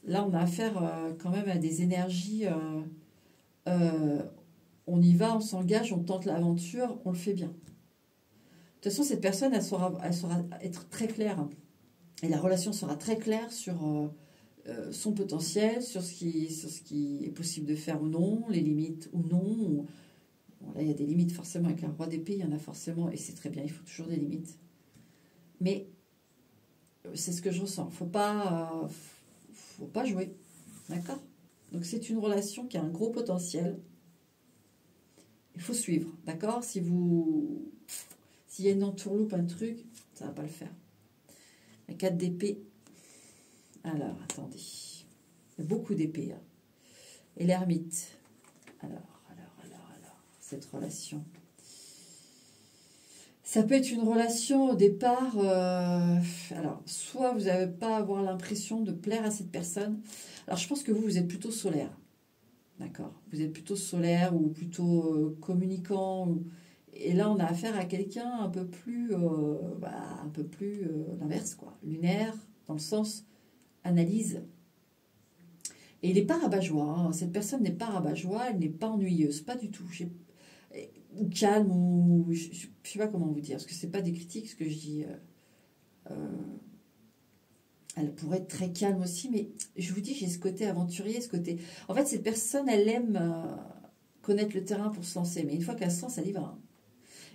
Là, on a affaire quand même à des énergies. On y va, on s'engage, on tente l'aventure, on le fait bien. De toute façon, cette personne, elle saura être très claire. Et la relation sera très claire sur son potentiel, sur ce qui est possible de faire ou non, les limites ou non. Bon, là, il y a des limites forcément avec un roi d'épée, il y en a forcément, et c'est très bien, il faut toujours des limites. Mais c'est ce que je ressens. Faut pas jouer. D'accord? Donc c'est une relation qui a un gros potentiel. Il faut suivre. D'accord? S'il S'il y a une entourloupe, un truc, ça ne va pas le faire. La 4 d'épée. Alors, attendez. Il y a beaucoup d'épées. Hein. Et l'ermite. Alors, cette relation. Ça peut être une relation au départ. Alors, soit vous n'allez pas avoir l'impression de plaire à cette personne. Alors, je pense que vous êtes plutôt solaire. D'accord. Vous êtes plutôt solaire ou plutôt communicant. Et là, on a affaire à quelqu'un un peu plus, l'inverse, quoi. Lunaire, dans le sens analyse. Et il n'est pas rabat-joie. Hein. Cette personne n'est pas rabat-joie, elle n'est pas ennuyeuse, pas du tout. Ou calme, ou je ne sais pas comment vous dire, parce que ce n'est pas des critiques, ce que je dis. Elle pourrait être très calme aussi, mais je vous dis, j'ai ce côté aventurier, ce côté... En fait, cette personne, elle aime connaître le terrain pour se lancer, mais une fois qu'elle se lance, elle y va. Hein.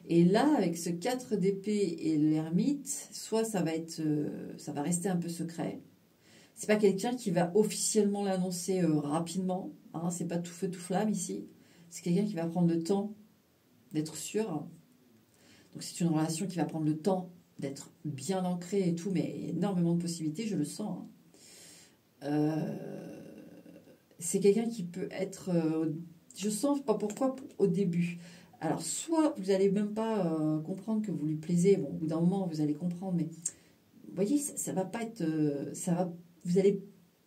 Et là, avec ce 4 d'épée et l'ermite, soit ça va rester un peu secret. C'est pas quelqu'un qui va officiellement l'annoncer rapidement. Hein, c'est pas tout feu tout flamme ici. C'est quelqu'un qui va prendre le temps d'être sûr. Donc c'est une relation qui va prendre le temps d'être bien ancrée et tout, mais énormément de possibilités, je le sens. Hein. C'est quelqu'un qui peut être... je sens pas pourquoi au début. Alors, soit vous n'allez même pas comprendre que vous lui plaisez. Bon, au bout d'un moment, vous allez comprendre, mais vous voyez, ça va pas être... vous n'allez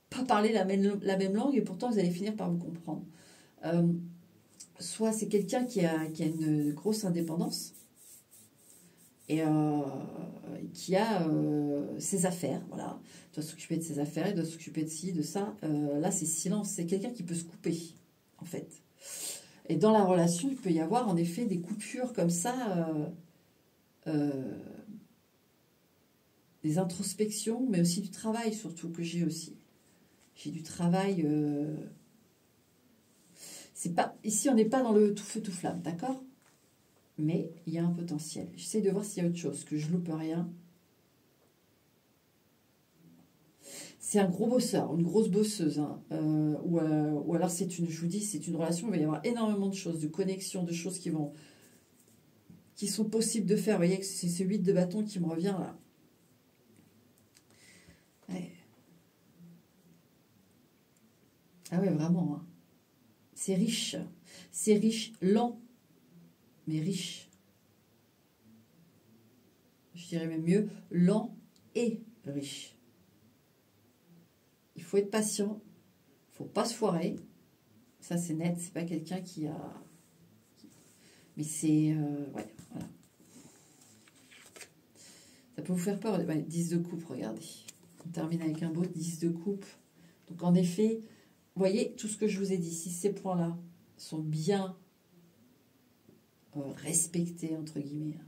pas parler la même langue et pourtant, vous allez finir par vous comprendre. Soit c'est quelqu'un qui a une grosse indépendance et qui a ses affaires, voilà. Il doit s'occuper de ses affaires, il doit s'occuper de ci, de ça. Là, c'est silence. C'est quelqu'un qui peut se couper, en fait. Et dans la relation, il peut y avoir en effet des coupures comme ça, des introspections, mais aussi du travail surtout que j'ai aussi. J'ai du travail. C'est pas ici, on n'est pas dans le tout feu tout flamme, d'accord? Mais il y a un potentiel. J'essaie de voir s'il y a autre chose, que je loupe rien. C'est un gros bosseur, une grosse bosseuse, hein. Ou alors je vous dis, c'est une relation où il va y avoir énormément de choses, de connexions, de choses qui sont possibles de faire. Vous voyez que c'est ce 8 de bâton qui me revient là. Ouais. Ah ouais, vraiment. Hein. C'est riche, lent, mais riche. Je dirais même mieux, lent et riche. Il faut être patient, il ne faut pas se foirer. Ça, c'est net, c'est pas quelqu'un qui a... Mais c'est... ouais, voilà. Ça peut vous faire peur. Ouais, 10 de coupe, regardez. On termine avec un beau 10 de coupe. Donc, en effet, vous voyez, tout ce que je vous ai dit, si ces points-là sont bien respectés, entre guillemets, hein,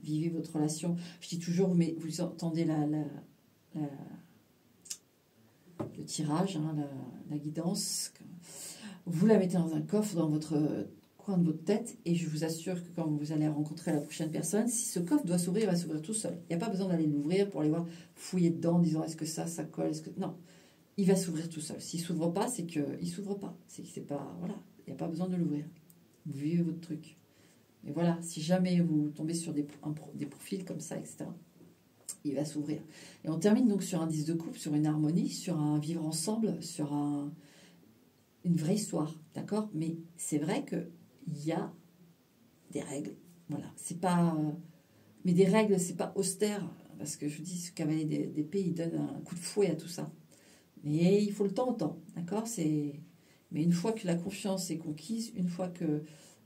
vivez votre relation. Je dis toujours, mais vous entendez le tirage, hein, la guidance. Vous la mettez dans un coffre dans votre coin de votre tête et je vous assure que quand vous allez rencontrer la prochaine personne, si ce coffre doit s'ouvrir, il va s'ouvrir tout seul. Il n'y a pas besoin d'aller l'ouvrir pour aller voir, fouiller dedans en disant est-ce que ça colle, est-ce que... Non, il va s'ouvrir tout seul. S'il ne s'ouvre pas, c'est qu'il ne s'ouvre pas. C'est pas... Voilà, il n'y a pas besoin de l'ouvrir. Vous vivez votre truc. Et voilà, si jamais vous tombez sur des profils comme ça, etc., il va s'ouvrir. Et on termine donc sur un 10 de coupe, sur une harmonie, sur un vivre ensemble, sur une vraie histoire, d'accord? Mais c'est vrai qu'il y a des règles, voilà. C'est pas... mais des règles, c'est pas austère, parce que je vous dis, ce cavalier d'épée, il donne un coup de fouet à tout ça. Mais il faut le temps au temps, d'accord? Mais une fois que la confiance est conquise, une fois que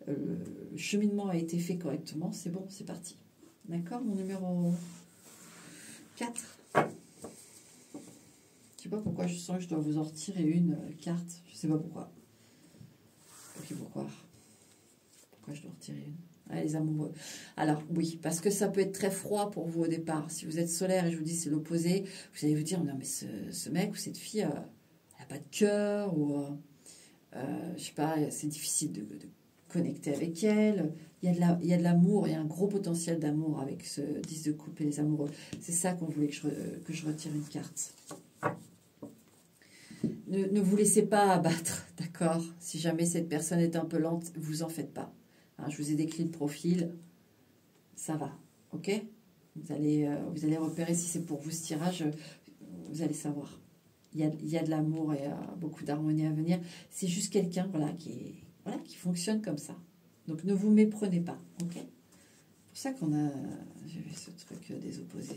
le cheminement a été fait correctement, c'est bon, c'est parti. D'accord? Mon numéro 4. Je sais pas pourquoi je sens que je dois vous en retirer une carte. Je sais pas pourquoi. Ok, pourquoi je dois retirer une? Ah, les amoureux. Alors, oui, parce que ça peut être très froid pour vous au départ. Si vous êtes solaire et je vous dis c'est l'opposé, vous allez vous dire, non mais ce mec ou cette fille, elle n'a pas de cœur, ou je sais pas, c'est difficile de connecter avec elle. Il y a de l'amour, il y a un gros potentiel d'amour avec ce 10 de coupe et les amoureux. C'est ça qu'on voulait que je retire une carte. Ne vous laissez pas abattre, d'accord? Si jamais cette personne est un peu lente, vous en faites pas. Hein, je vous ai décrit le profil, ça va. Ok? Vous allez repérer si c'est pour vous ce tirage, vous allez savoir. Il y a de l'amour et beaucoup d'harmonie à venir. C'est juste quelqu'un voilà, qui fonctionne comme ça. Donc ne vous méprenez pas. Ok? C'est pour ça qu'on a... J'ai vu ce truc des opposés.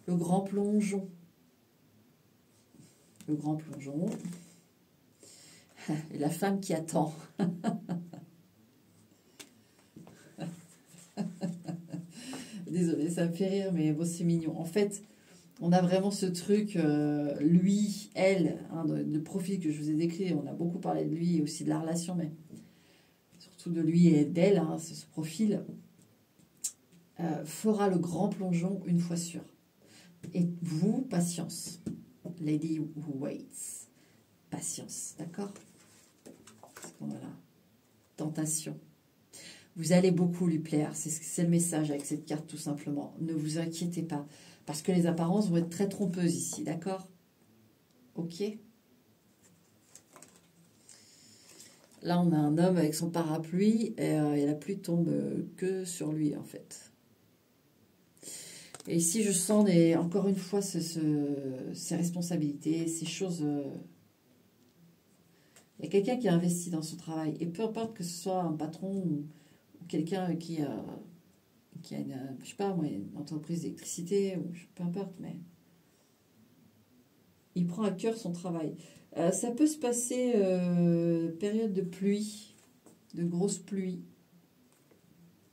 Le grand plongeon. Le grand plongeon. Et la femme qui attend. Désolée, ça me fait rire, mais bon, c'est mignon. En fait, on a vraiment ce truc, lui, elle, hein, de profil que je vous ai décrit. On a beaucoup parlé de lui et aussi de la relation, mais surtout de lui et d'elle, hein, ce profil, fera le grand plongeon une fois sûr. Et vous, patience. Lady who waits. Patience, d'accord? Parce qu'on a la tentation. Vous allez beaucoup lui plaire. C'est le message avec cette carte, tout simplement. Ne vous inquiétez pas. Parce que les apparences vont être très trompeuses ici, d'accord? Ok? Là, on a un homme avec son parapluie et la pluie tombe que sur lui, en fait. Et ici, je sens encore une fois ces responsabilités, ces choses... Il y a quelqu'un qui a investi dans son travail. Et peu importe que ce soit un patron ou quelqu'un qui a une, je sais pas moi, une entreprise d'électricité, ou peu importe, mais il prend à cœur son travail. Ça peut se passer période de pluie, de grosse pluie.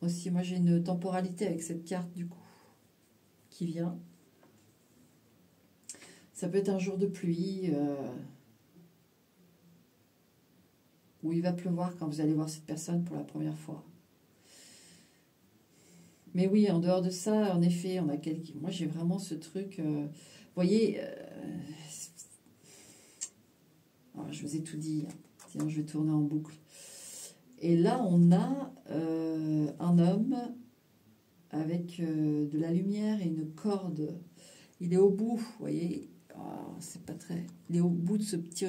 Aussi, moi j'ai une temporalité avec cette carte du coup qui vient. Ça peut être un jour de pluie où il va pleuvoir quand vous allez voir cette personne pour la première fois. Mais oui, en dehors de ça, en effet, on a quelqu'un. Moi, j'ai vraiment ce truc. Vous voyez, je vous ai tout dit. Sinon, je vais tourner en boucle. Et là, on a un homme avec de la lumière et une corde. Il est au bout, vous voyez. Oh, c'est pas très. Il est au bout de ce petit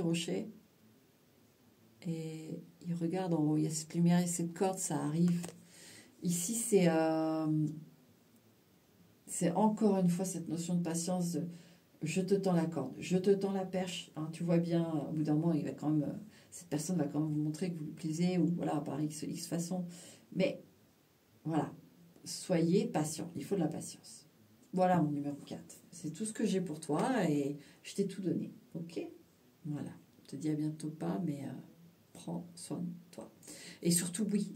rocher. Et il regarde en haut. Il y a cette lumière et cette corde, ça arrive. Ici, c'est encore une fois cette notion de patience de je te tends la corde, je te tends la perche. Hein, tu vois bien, au bout d'un moment, il va quand même, cette personne va quand même vous montrer que vous lui plaisez, ou voilà, par X façon. Mais voilà, soyez patient, il faut de la patience. Voilà mon numéro 4. C'est tout ce que j'ai pour toi et je t'ai tout donné. Ok? Voilà. Je te dis à bientôt pas, mais prends soin de toi. Et surtout, oui,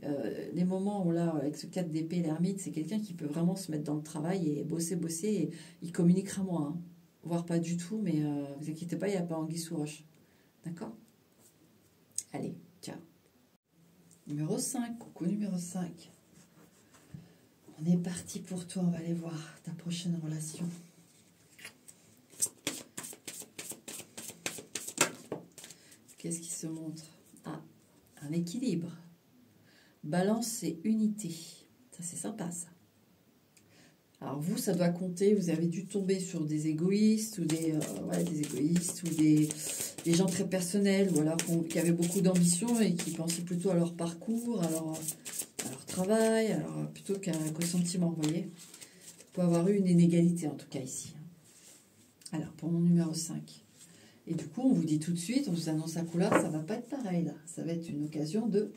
les moments où là, avec ce 4 d'épée, l'ermite, c'est quelqu'un qui peut vraiment se mettre dans le travail et bosser, et il communiquera moins. Hein. Voire pas du tout, mais vous inquiétez pas, il n'y a pas anguille sous roche. D'accord? Allez, ciao. Numéro 5, coucou numéro 5. On est parti pour toi, on va aller voir ta prochaine relation. Qu'est-ce qui se montre? Ah, un équilibre. Balance et unité. Ça, c'est sympa, ça. Alors vous, ça doit compter, vous avez dû tomber sur des égoïstes, ou des égoïstes, ou des gens très personnels, ou alors qui avaient beaucoup d'ambition et qui pensaient plutôt à leur parcours, à leur travail, plutôt qu'au sentiment, vous voyez. Il peut y avoir eu une inégalité, en tout cas, ici. Alors, pour mon numéro 5. Et du coup, on vous dit tout de suite, on vous annonce la couleur, ça va pas être pareil, là. Ça va être une occasion de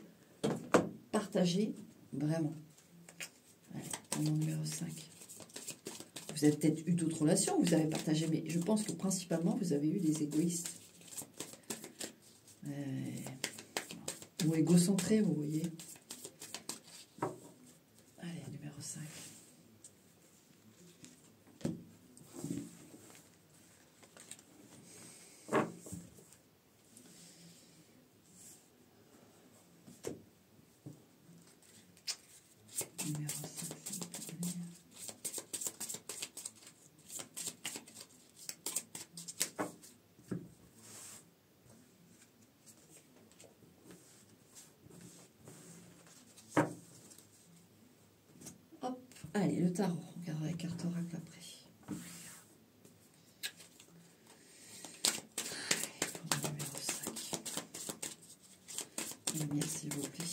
partager, vraiment. Allez, pour mon numéro 5. Vous avez peut-être eu d'autres relations, vous avez partagé, mais je pense que principalement, vous avez eu des égoïstes. Ou égocentrés, vous voyez. Allez, numéro 5. Numéro 5. Allez, le tarot, on regardera les cartes oracle après. Allez, pour le numéro 5. Lumière, s'il vous plaît.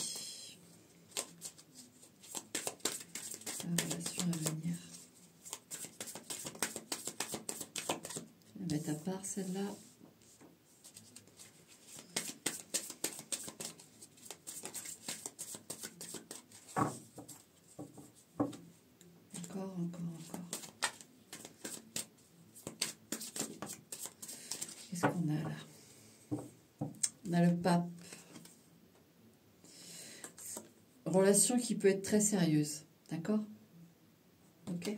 vais mettre à part celle-là. Encore. Qu'est-ce qu'on a là? On a le pape. Relation qui peut être très sérieuse. D'accord? Ok?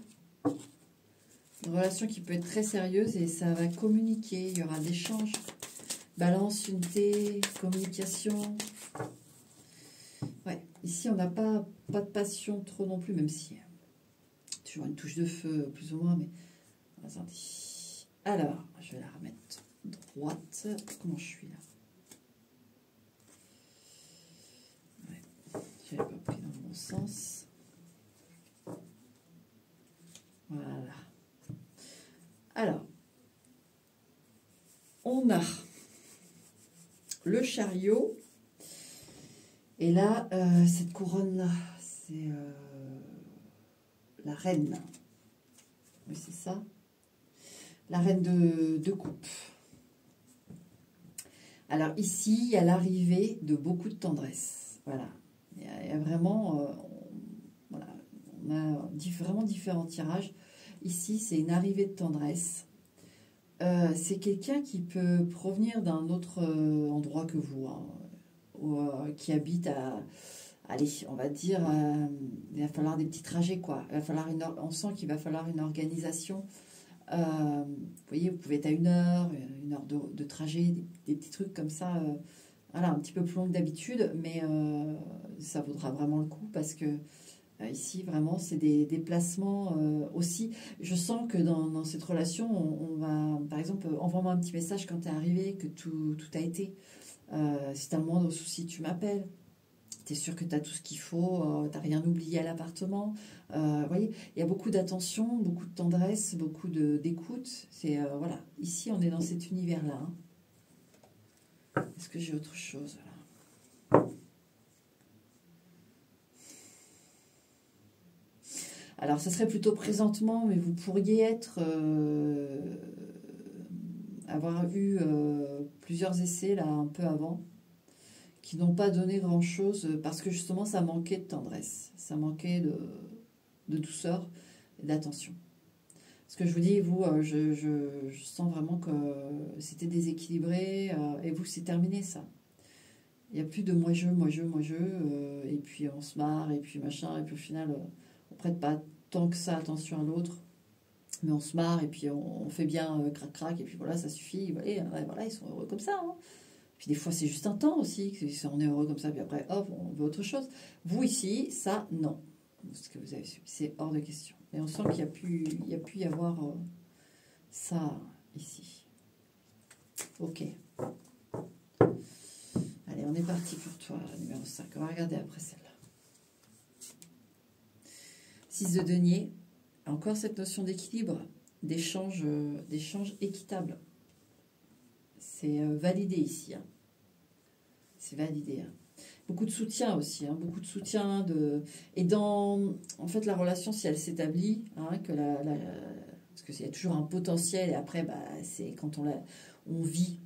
Une relation qui peut être très sérieuse et ça va communiquer. Il y aura d'échanges. Balance, unité, communication. Ouais, ici on n'a pas de passion trop non plus, même si toujours une touche de feu plus ou moins, mais attendez. Alors, je vais la remettre droite. Comment je suis là? Ouais, je n'avais pas pris dans le bon sens. Voilà. Alors, on a le chariot. Et là, cette couronne-là, c'est la reine. Oui, c'est ça. La reine de coupe. Alors ici, il y a l'arrivée de beaucoup de tendresse. Voilà. Il y a vraiment... voilà, on a vraiment différents tirages. Ici, c'est une arrivée de tendresse. C'est quelqu'un qui peut provenir d'un autre endroit que vous, hein, qui habite à... Allez, on va dire, il va falloir des petits trajets, quoi. Il va falloir on sent qu'il va falloir une organisation. Vous voyez, vous pouvez être à une heure de trajet, des petits trucs comme ça. Voilà, un petit peu plus long que d'habitude, mais ça vaudra vraiment le coup parce que ici, vraiment, c'est des déplacements aussi. Je sens que dans cette relation, on va, par exemple, envoie-moi un petit message quand tu es arrivé, que tout a été. Si tu as le moindre souci, tu m'appelles. Tu es sûr que tu as tout ce qu'il faut, tu n'as rien oublié à l'appartement. Vous voyez, il y a beaucoup d'attention, beaucoup de tendresse, beaucoup d'écoute. C'est voilà, ici on est dans cet univers-là. Hein. Est-ce que j'ai autre chose là? Alors, ça serait plutôt présentement, mais vous pourriez avoir eu plusieurs essais là un peu avant, qui n'ont pas donné grand-chose parce que justement ça manquait de tendresse, ça manquait de douceur et d'attention. Ce que je vous dis, vous, je sens vraiment que c'était déséquilibré et vous, c'est terminé ça. Il n'y a plus de moi je, et puis on se marre, et puis machin, et puis au final, on prête pas tant que ça attention à l'autre, mais on se marre, et puis on fait bien crac-crac, et puis voilà, ça suffit, et voilà, ils sont heureux comme ça. Hein. Puis des fois, c'est juste un temps aussi, on est heureux comme ça, puis après, hop, on veut autre chose. Vous ici, ça, non. Ce que vous avez subi, c'est hors de question. Et on sent qu'il n'y a pu y avoir ça ici. Ok. Allez, on est parti pour toi, la numéro 5. On va regarder après celle-là. 6 de denier. Encore cette notion d'équilibre, d'échange équitable. C'est validé ici. Hein. C'est validé. Hein. Beaucoup de soutien aussi, hein, beaucoup de soutien. Et dans, en fait, la relation, si elle s'établit, hein, parce qu'il y a toujours un potentiel, et après, bah, c'est quand on vit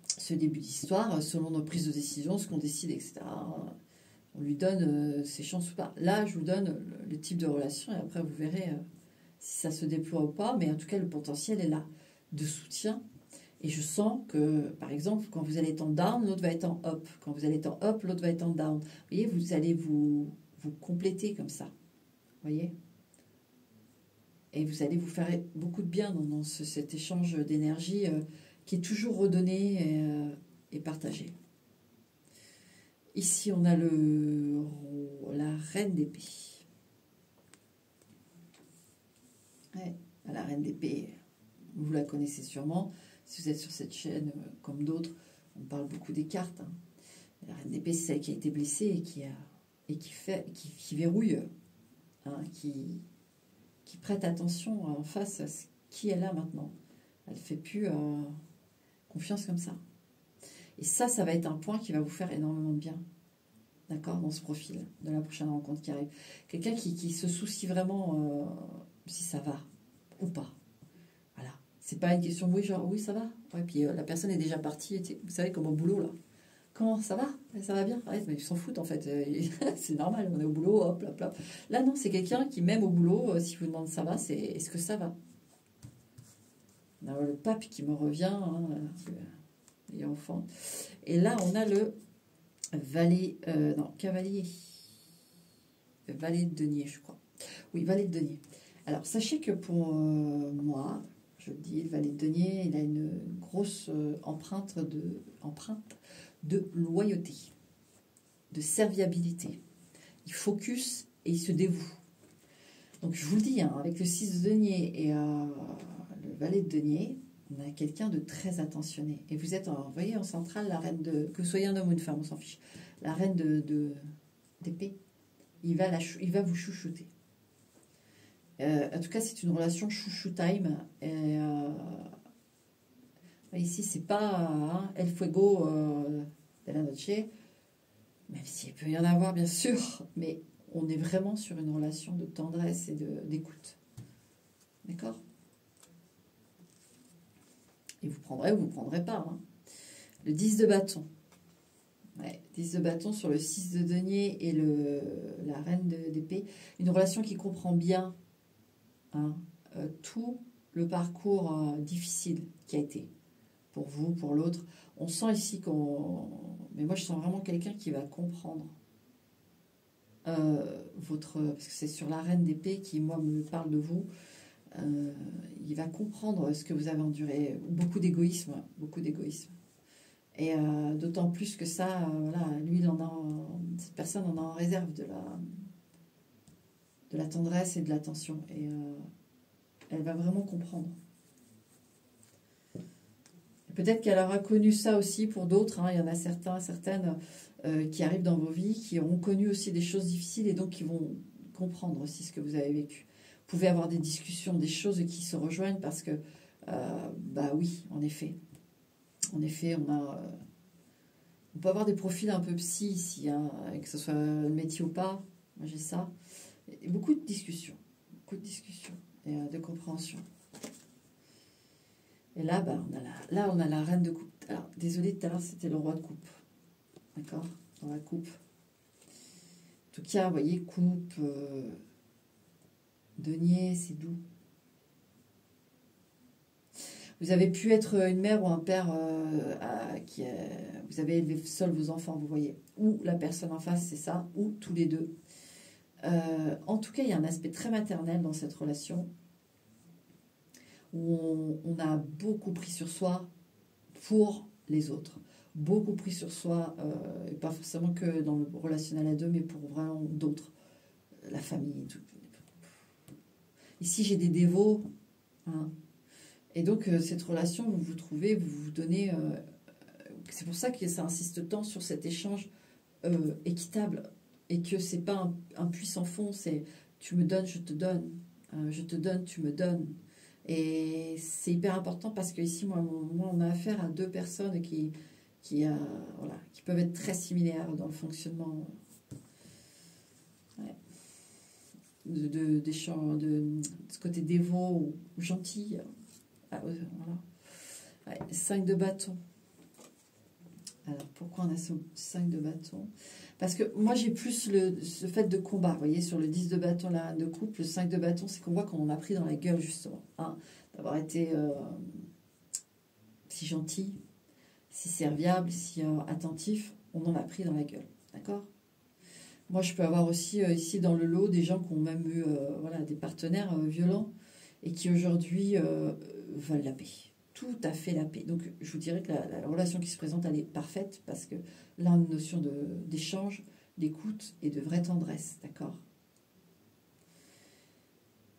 ce début d'histoire, selon nos prises de décision, ce qu'on décide, etc. On lui donne ses chances ou pas. Là, je vous donne le type de relation, et après, vous verrez si ça se déploie ou pas, mais en tout cas, le potentiel est là, de soutien. Et je sens que, par exemple, quand vous allez être en down, l'autre va être en up. Quand vous allez être en up, l'autre va être en down. Vous voyez, vous allez vous compléter comme ça. Vous voyez? Et vous allez vous faire beaucoup de bien dans cet échange d'énergie qui est toujours redonné et partagé. Ici, on a la reine d'épée. Ouais, la reine d'épée, vous la connaissez sûrement. Si vous êtes sur cette chaîne, comme d'autres, on parle beaucoup des cartes. Hein. La reine d'épée, c'est celle qui a été blessée et qui verrouille, hein, qui prête attention en face à qui elle a maintenant. Elle ne fait plus confiance comme ça. Et ça va être un point qui va vous faire énormément de bien. D'accord, dans ce profil de la prochaine rencontre qui arrive. Quelqu'un qui se soucie vraiment si ça va ou pas. C'est pas une question, oui, genre, oui, ça va. Ouais, puis la personne est déjà partie, vous savez, comme au boulot, là. Comment ça va? Ouais, ça va bien? Ouais, mais ils s'en foutent, en fait. C'est normal, on est au boulot, hop, hop, hop. Là, non, c'est quelqu'un qui, même au boulot, si vous demande ça va, c'est est-ce que ça va? Alors, le pape qui me revient, hein, et enfant. Et là, on a le valet, non, cavalier. Valet de denier, je crois. Oui, valet de denier. Alors, sachez que pour moi, je le dis, le valet de denier, il a une grosse empreinte de loyauté, de serviabilité. Il focus et il se dévoue. Donc, je vous le dis, hein, avec le 6 de denier et le valet de denier, on a quelqu'un de très attentionné. Et vous êtes, vous voyez, en centrale, la reine de... Que vous soyez un homme ou une femme, on s'en fiche. La reine d'épée. Il va vous chouchouter. En tout cas, c'est une relation chouchou time. Et, ici, c'est pas El Fuego de la Noche, même s'il peut y en avoir, bien sûr, mais on est vraiment sur une relation de tendresse et d'écoute. D'accord? Et vous prendrez ou vous ne prendrez pas. Hein. Le 10 de bâton. Ouais, 10 de bâton sur le 6 de denier et la reine d'épée. Une relation qui comprend bien hein, tout le parcours difficile qui a été pour vous, pour l'autre. On sent ici qu'on... Mais moi, je sens vraiment quelqu'un qui va comprendre parce que c'est sur la reine d'épée qui, moi, me parle de vous. Il va comprendre ce que vous avez enduré. Beaucoup d'égoïsme, beaucoup d'égoïsme. Et d'autant plus que ça, voilà, lui, cette personne en a en réserve de la tendresse et de l'attention. Et elle va vraiment comprendre. Peut-être qu'elle aura connu ça aussi pour d'autres. Hein. Il y en a certaines qui arrivent dans vos vies, qui auront connu aussi des choses difficiles et donc qui vont comprendre aussi ce que vous avez vécu. Vous pouvez avoir des discussions, des choses qui se rejoignent parce que, bah oui, en effet. En effet, on peut avoir des profils un peu psy ici, hein, que ce soit le métier ou pas. Moi, j'ai ça. Et beaucoup de discussions et de compréhension. Et là, bah, on a la reine de coupe. Alors, désolé, tout à l'heure, c'était le roi de coupe. D'accord? Dans la coupe. En tout cas, vous voyez, coupe, denier, c'est doux. Vous avez pu être une mère ou un père vous avez élevé seul vos enfants, vous voyez. Ou la personne en face, c'est ça, ou tous les deux. En tout cas, il y a un aspect très maternel dans cette relation où on a beaucoup pris sur soi pour les autres. Beaucoup pris sur soi, et pas forcément que dans le relationnel à deux, mais pour vraiment d'autres. La famille, tout. Ici, j'ai des dévots. Hein. Et donc, cette relation, vous vous trouvez, vous vous donnez... c'est pour ça que ça insiste tant sur cet échange équitable. Et que c'est pas un puits sans fond, c'est tu me donnes, je te donne. Je te donne, tu me donnes. Et c'est hyper important parce que ici, moi, on a affaire à deux personnes qui peuvent être très similaires dans le fonctionnement de ce côté dévot ou gentil. Voilà. Ouais, 5 de bâton. Alors, pourquoi on a ce 5 de bâton? Parce que moi, j'ai plus ce fait de combat. Vous voyez, sur le 10 de bâton, la reine de coupe, le 5 de bâton, c'est qu'on voit qu'on en a pris dans la gueule, justement. Hein, d'avoir été si gentil, si serviable, si attentif, on en a pris dans la gueule. D'accord? Moi, je peux avoir aussi ici dans le lot des gens qui ont même eu des partenaires violents et qui aujourd'hui veulent la paix. Tout à fait la paix. Donc, je vous dirais que la relation qui se présente, elle est parfaite parce que là, une notion d'échange, d'écoute et de vraie tendresse. D'accord?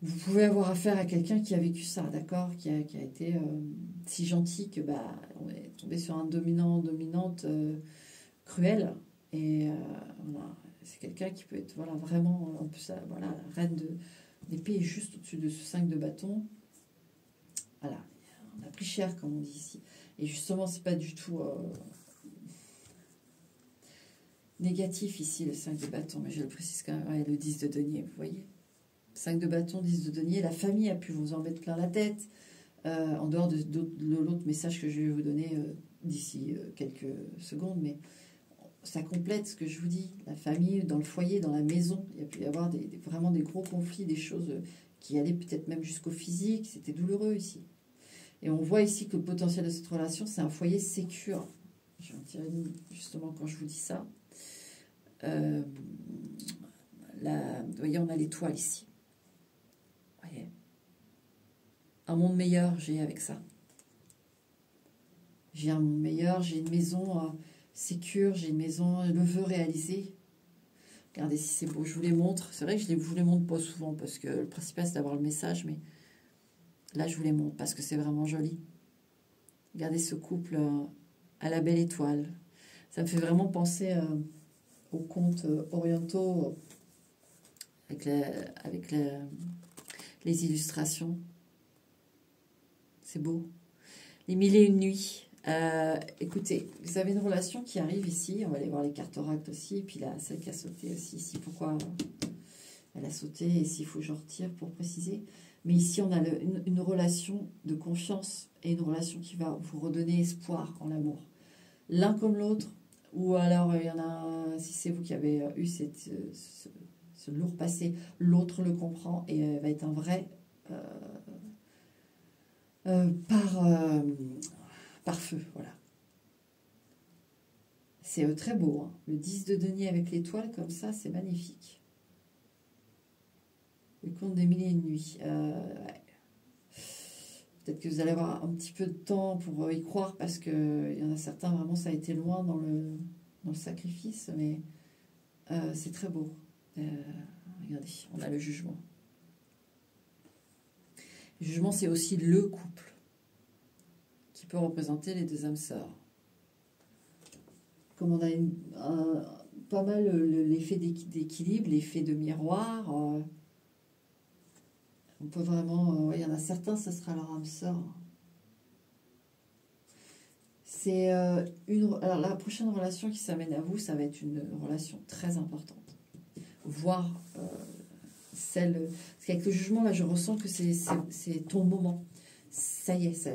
Vous pouvez avoir affaire à quelqu'un qui a vécu ça, d'accord? Qui a été si gentil que on est tombé sur un dominante cruel. Et voilà. C'est quelqu'un qui peut être vraiment, en plus, la reine d'épée est juste au-dessus de ce 5 de bâton. Voilà, on a pris cher, comme on dit ici. Et justement, c'est pas du tout négatif ici, le 5 de bâton, mais je le précise quand même, ouais, le 10 de denier, vous voyez. 5 de bâton, 10 de denier, la famille a pu vous en mettre plein la tête. en dehors de l'autre message que je vais vous donner d'ici quelques secondes, mais ça complète ce que je vous dis. La famille, dans le foyer, dans la maison, il y a pu y avoir vraiment des gros conflits, des choses qui allaient peut-être même jusqu'au physique. C'était douloureux ici. Et on voit ici que le potentiel de cette relation, c'est un foyer sécure. Je vais en tirer justement quand je vous dis ça. Vous voyez, on a l'étoile ici. Vous voyez, un monde meilleur, j'ai avec ça. J'ai un monde meilleur, j'ai une maison sécure, j'ai une maison, le vœu réalisé. Regardez si c'est beau, je vous les montre. C'est vrai que je vous les montre pas souvent parce que le principal c'est d'avoir le message, mais là je vous les montre parce que c'est vraiment joli. Regardez ce couple à la belle étoile. Ça me fait vraiment penser aux contes orientaux avec les illustrations. C'est beau. Les mille et une nuits. Écoutez, vous avez une relation qui arrive ici. On va aller voir les cartes oracles aussi. Et puis là, celle qui a sauté aussi ici. Pourquoi elle a sauté et s'il faut que je retire pour préciser. Mais ici, on a une relation de confiance et une relation qui va vous redonner espoir en l'amour. L'un comme l'autre. Ou alors, il y en a, si c'est vous qui avez eu ce lourd passé, l'autre le comprend et va être un vrai par feu, voilà. C'est très beau, hein. Le 10 de denier avec l'étoile, comme ça, c'est magnifique. Le conte des mille et une nuits. Ouais. Peut-être que vous allez avoir un petit peu de temps pour y croire, parce qu'il y en a certains, vraiment, ça a été loin dans le sacrifice, mais c'est très beau. Regardez, on a le jugement. Le jugement, c'est aussi le couple qui peut représenter les deux âmes sœurs. Comme on a pas mal l'effet d'équilibre, l'effet de miroir, on peut vraiment... il y en a certains, ça sera leur âme sœur. C'est alors la prochaine relation qui s'amène à vous, ça va être une relation très importante. Voire celle... Parce qu'avec le jugement, là, je ressens que c'est ton moment. Ça y est,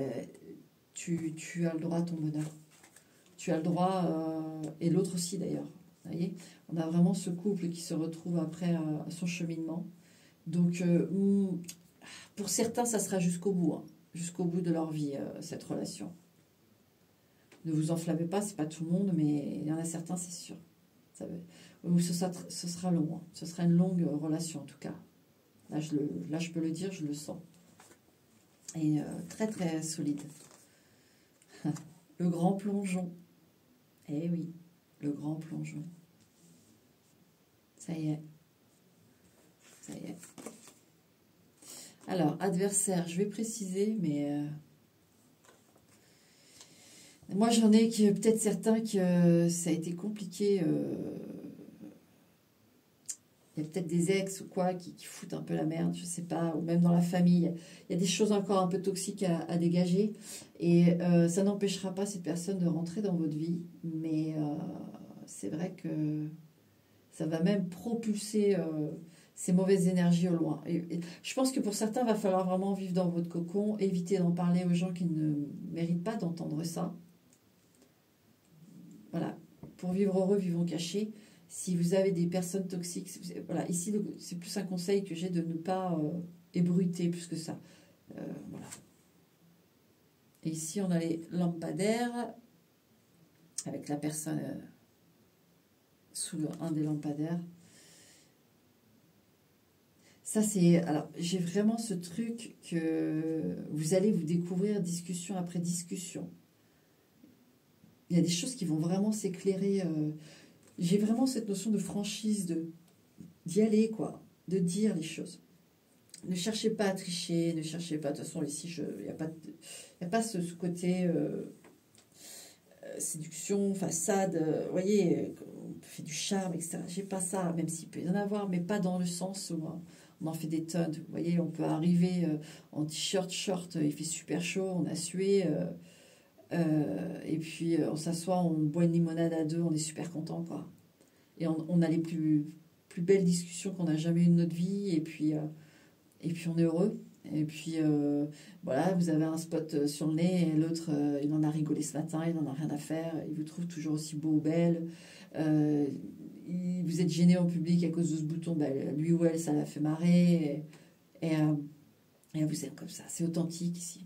tu as le droit à ton bonheur. Tu as le droit, et l'autre aussi d'ailleurs. Vous voyez, on a vraiment ce couple qui se retrouve après son cheminement. Donc, pour certains, ça sera jusqu'au bout, hein, jusqu'au bout de leur vie, cette relation. Ne vous enflammez pas, c'est pas tout le monde, mais il y en a certains, c'est sûr. Ce sera long, hein. Ce sera une longue relation en tout cas. Là, je peux le dire, je le sens. Et très très solide. Le grand plongeon. Eh oui, le grand plongeon. Ça y est. Ça y est. Alors, adversaire, je vais préciser, mais... moi, j'en ai peut-être certains que ça a été compliqué. Il y a peut-être des ex ou quoi qui foutent un peu la merde, je sais pas, ou même dans la famille. Il y a des choses encore un peu toxiques à dégager. Et ça n'empêchera pas ces personnes de rentrer dans votre vie. Mais c'est vrai que ça va même propulser ces mauvaises énergies au loin. Et je pense que pour certains, il va falloir vraiment vivre dans votre cocon, éviter d'en parler aux gens qui ne méritent pas d'entendre ça. Voilà, pour vivre heureux, vivons cachés. Si vous avez des personnes toxiques, voilà, ici c'est plus un conseil que j'ai de ne pas ébruiter plus que ça. Voilà. Et ici on a les lampadaires avec la personne sous un des lampadaires. Ça c'est, alors j'ai vraiment ce truc que vous allez vous découvrir discussion après discussion. Il y a des choses qui vont vraiment s'éclairer. J'ai vraiment cette notion de franchise, d'y aller, quoi, de dire les choses. Ne cherchez pas à tricher, ne cherchez pas, de toute façon, ici, il n'y a pas ce côté séduction, façade, vous voyez, on fait du charme, etc. J'ai pas ça, même s'il peut y en avoir, mais pas dans le sens où on en fait des tonnes. Vous voyez, on peut arriver en t-shirt, short, il fait super chaud, on a sué... et puis on s'assoit, on boit une limonade à deux, on est super content, quoi. Et on a les plus belles discussions qu'on n'a jamais eues de notre vie, et puis on est heureux. Et puis, voilà, vous avez un spot sur le nez et l'autre, il en a rigolé ce matin, il n'en a rien à faire. Il vous trouve toujours aussi beau ou belle. Vous êtes gêné en public à cause de ce bouton. Ben, lui ou elle, ça l'a fait marrer. Et elle vous aime comme ça. C'est authentique ici.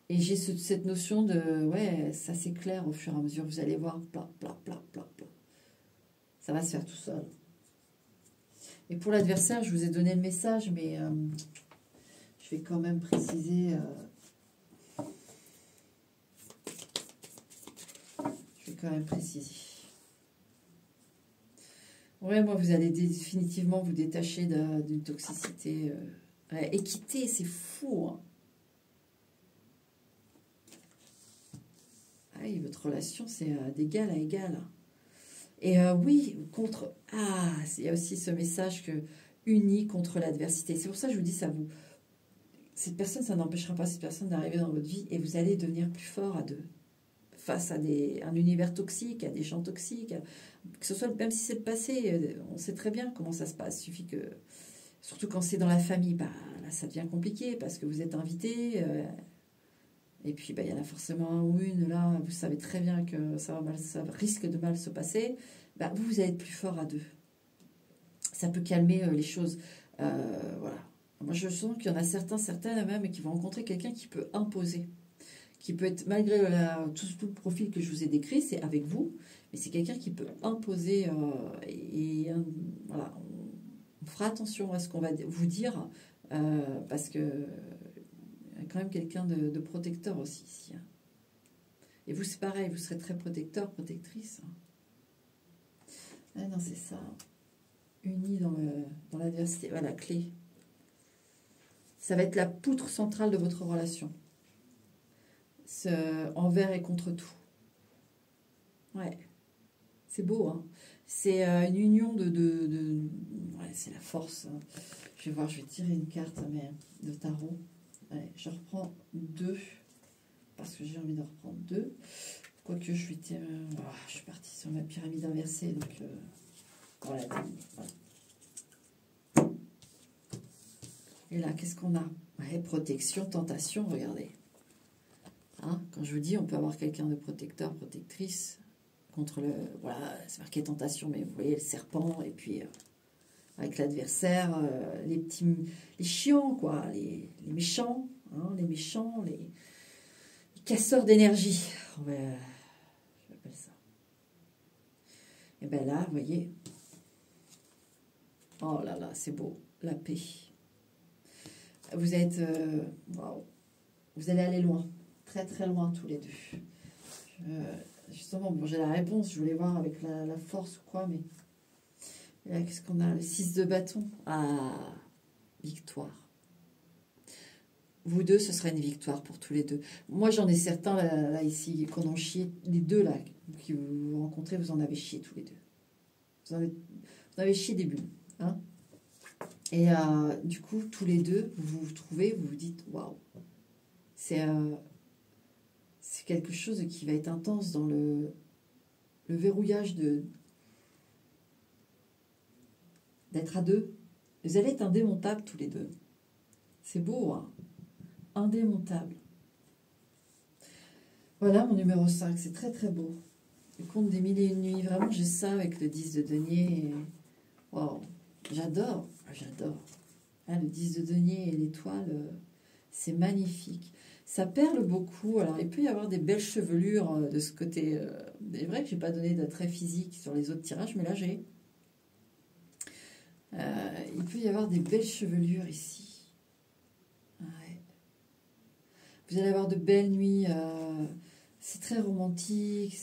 Et j'ai cette notion de... Ouais, ça s'éclaire au fur et à mesure. Vous allez voir, plat, plat, plat, plat, plat. Ça va se faire tout seul. Et pour l'adversaire, je vous ai donné le message, mais je vais quand même préciser. Ouais, moi, vous allez définitivement vous détacher d'une toxicité. Ouais, équité, c'est fou. Hein. Ah oui, votre relation, c'est d'égal à égal. Et oui, contre... Ah, il y a aussi ce message que uni contre l'adversité. C'est pour ça que je vous dis, ça vous... Cette personne, ça n'empêchera pas cette personne d'arriver dans votre vie et vous allez devenir plus fort à deux. Face à un univers toxique, à des gens toxiques, que ce soit, même si c'est le passé, on sait très bien comment ça se passe. Il suffit que... Surtout quand c'est dans la famille, bah, là, ça devient compliqué parce que vous êtes invité... Et puis, il y en a forcément un ou une, là, vous savez très bien que ça risque de mal se passer. Vous allez être plus fort à deux. Ça peut calmer les choses. Voilà. Moi, je sens qu'il y en a certaines même, qui vont rencontrer quelqu'un qui peut imposer. Qui peut être, malgré tout le profil que je vous ai décrit, c'est avec vous, mais c'est quelqu'un qui peut imposer. Voilà. On fera attention à ce qu'on va vous dire, parce que... quand même quelqu'un de protecteur aussi ici. Hein. Et vous, c'est pareil, vous serez très protecteur, protectrice. Ah non, c'est ça. Unis dans l'adversité. Voilà, la clé. Ça va être la poutre centrale de votre relation. Envers et contre tout. Ouais. C'est beau, hein. C'est une union ouais, c'est la force. Hein. Je vais voir, je vais tirer une carte de tarot. Allez, je reprends 2 parce que j'ai envie de reprendre 2. Quoique je suis partie sur ma pyramide inversée, donc voilà. Et là, qu'est-ce qu'on a? Ouais, protection, tentation, regardez. Hein, quand je vous dis, on peut avoir quelqu'un de protecteur, protectrice contre le... Voilà, c'est marqué tentation, mais vous voyez le serpent, et puis avec l'adversaire, les chiants, quoi, les méchants. Hein, les méchants, les casseurs d'énergie, j'appelle ça. Et bien là, vous voyez, oh là là, c'est beau, la paix. Vous êtes, waouh, vous allez aller loin, très très loin tous les deux. Justement, bon, j'ai la réponse, je voulais voir avec la force ou quoi, mais et là, qu'est-ce qu'on a? Le 6 de bâton. Ah, victoire. Vous deux, ce sera une victoire pour tous les deux. Moi, j'en ai certains, là ici, qu'on en chié. Les deux, là, qui vous rencontrez, vous en avez chié tous les deux. Vous en avez chié des bulles. Hein, et du coup, tous les deux, vous vous trouvez, vous vous dites, waouh, c'est quelque chose qui va être intense dans le verrouillage d'être à deux. Vous allez être indémontables tous les deux. C'est beau, hein? Indémontable. Voilà mon numéro 5, c'est très très beau. Le conte des mille et une nuits, vraiment j'ai ça avec le 10 de denier. Wow, j'adore. Hein, le 10 de denier et l'étoile, c'est magnifique. Ça perle beaucoup, alors il peut y avoir des belles chevelures de ce côté. C'est vrai que je n'ai pas donné d'attrait physique sur les autres tirages, mais là j'ai. Il peut y avoir des belles chevelures ici. Vous allez avoir de belles nuits, c'est très romantique,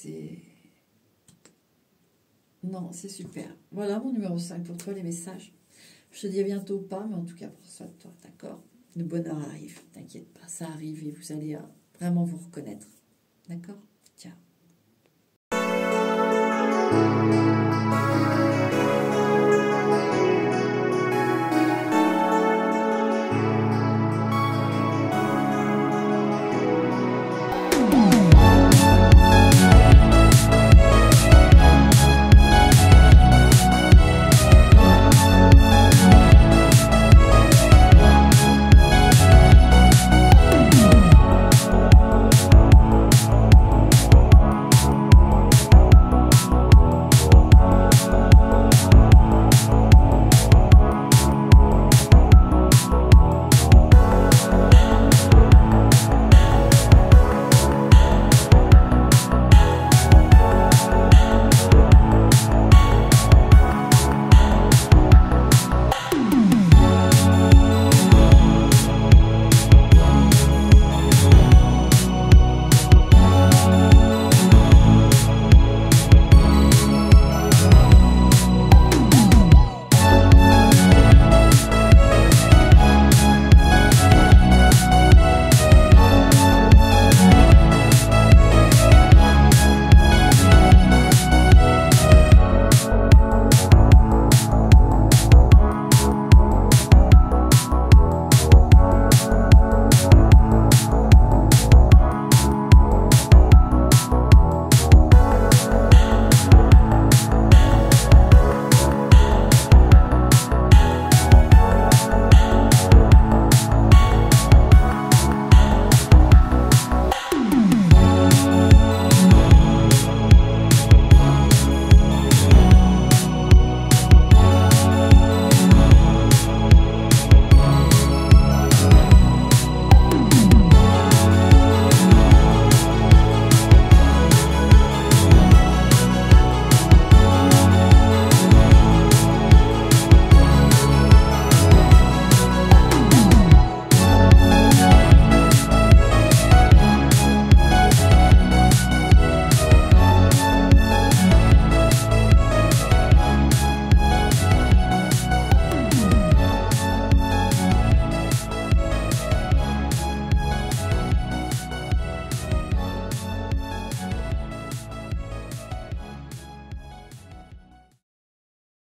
Non, c'est super. Voilà mon numéro 5 pour toi, les messages. Je te dis à bientôt pas, mais en tout cas, pour soin de toi, d'accord? Le bonheur arrive, t'inquiète pas, ça arrive et vous allez vraiment vous reconnaître. D'accord? Ciao.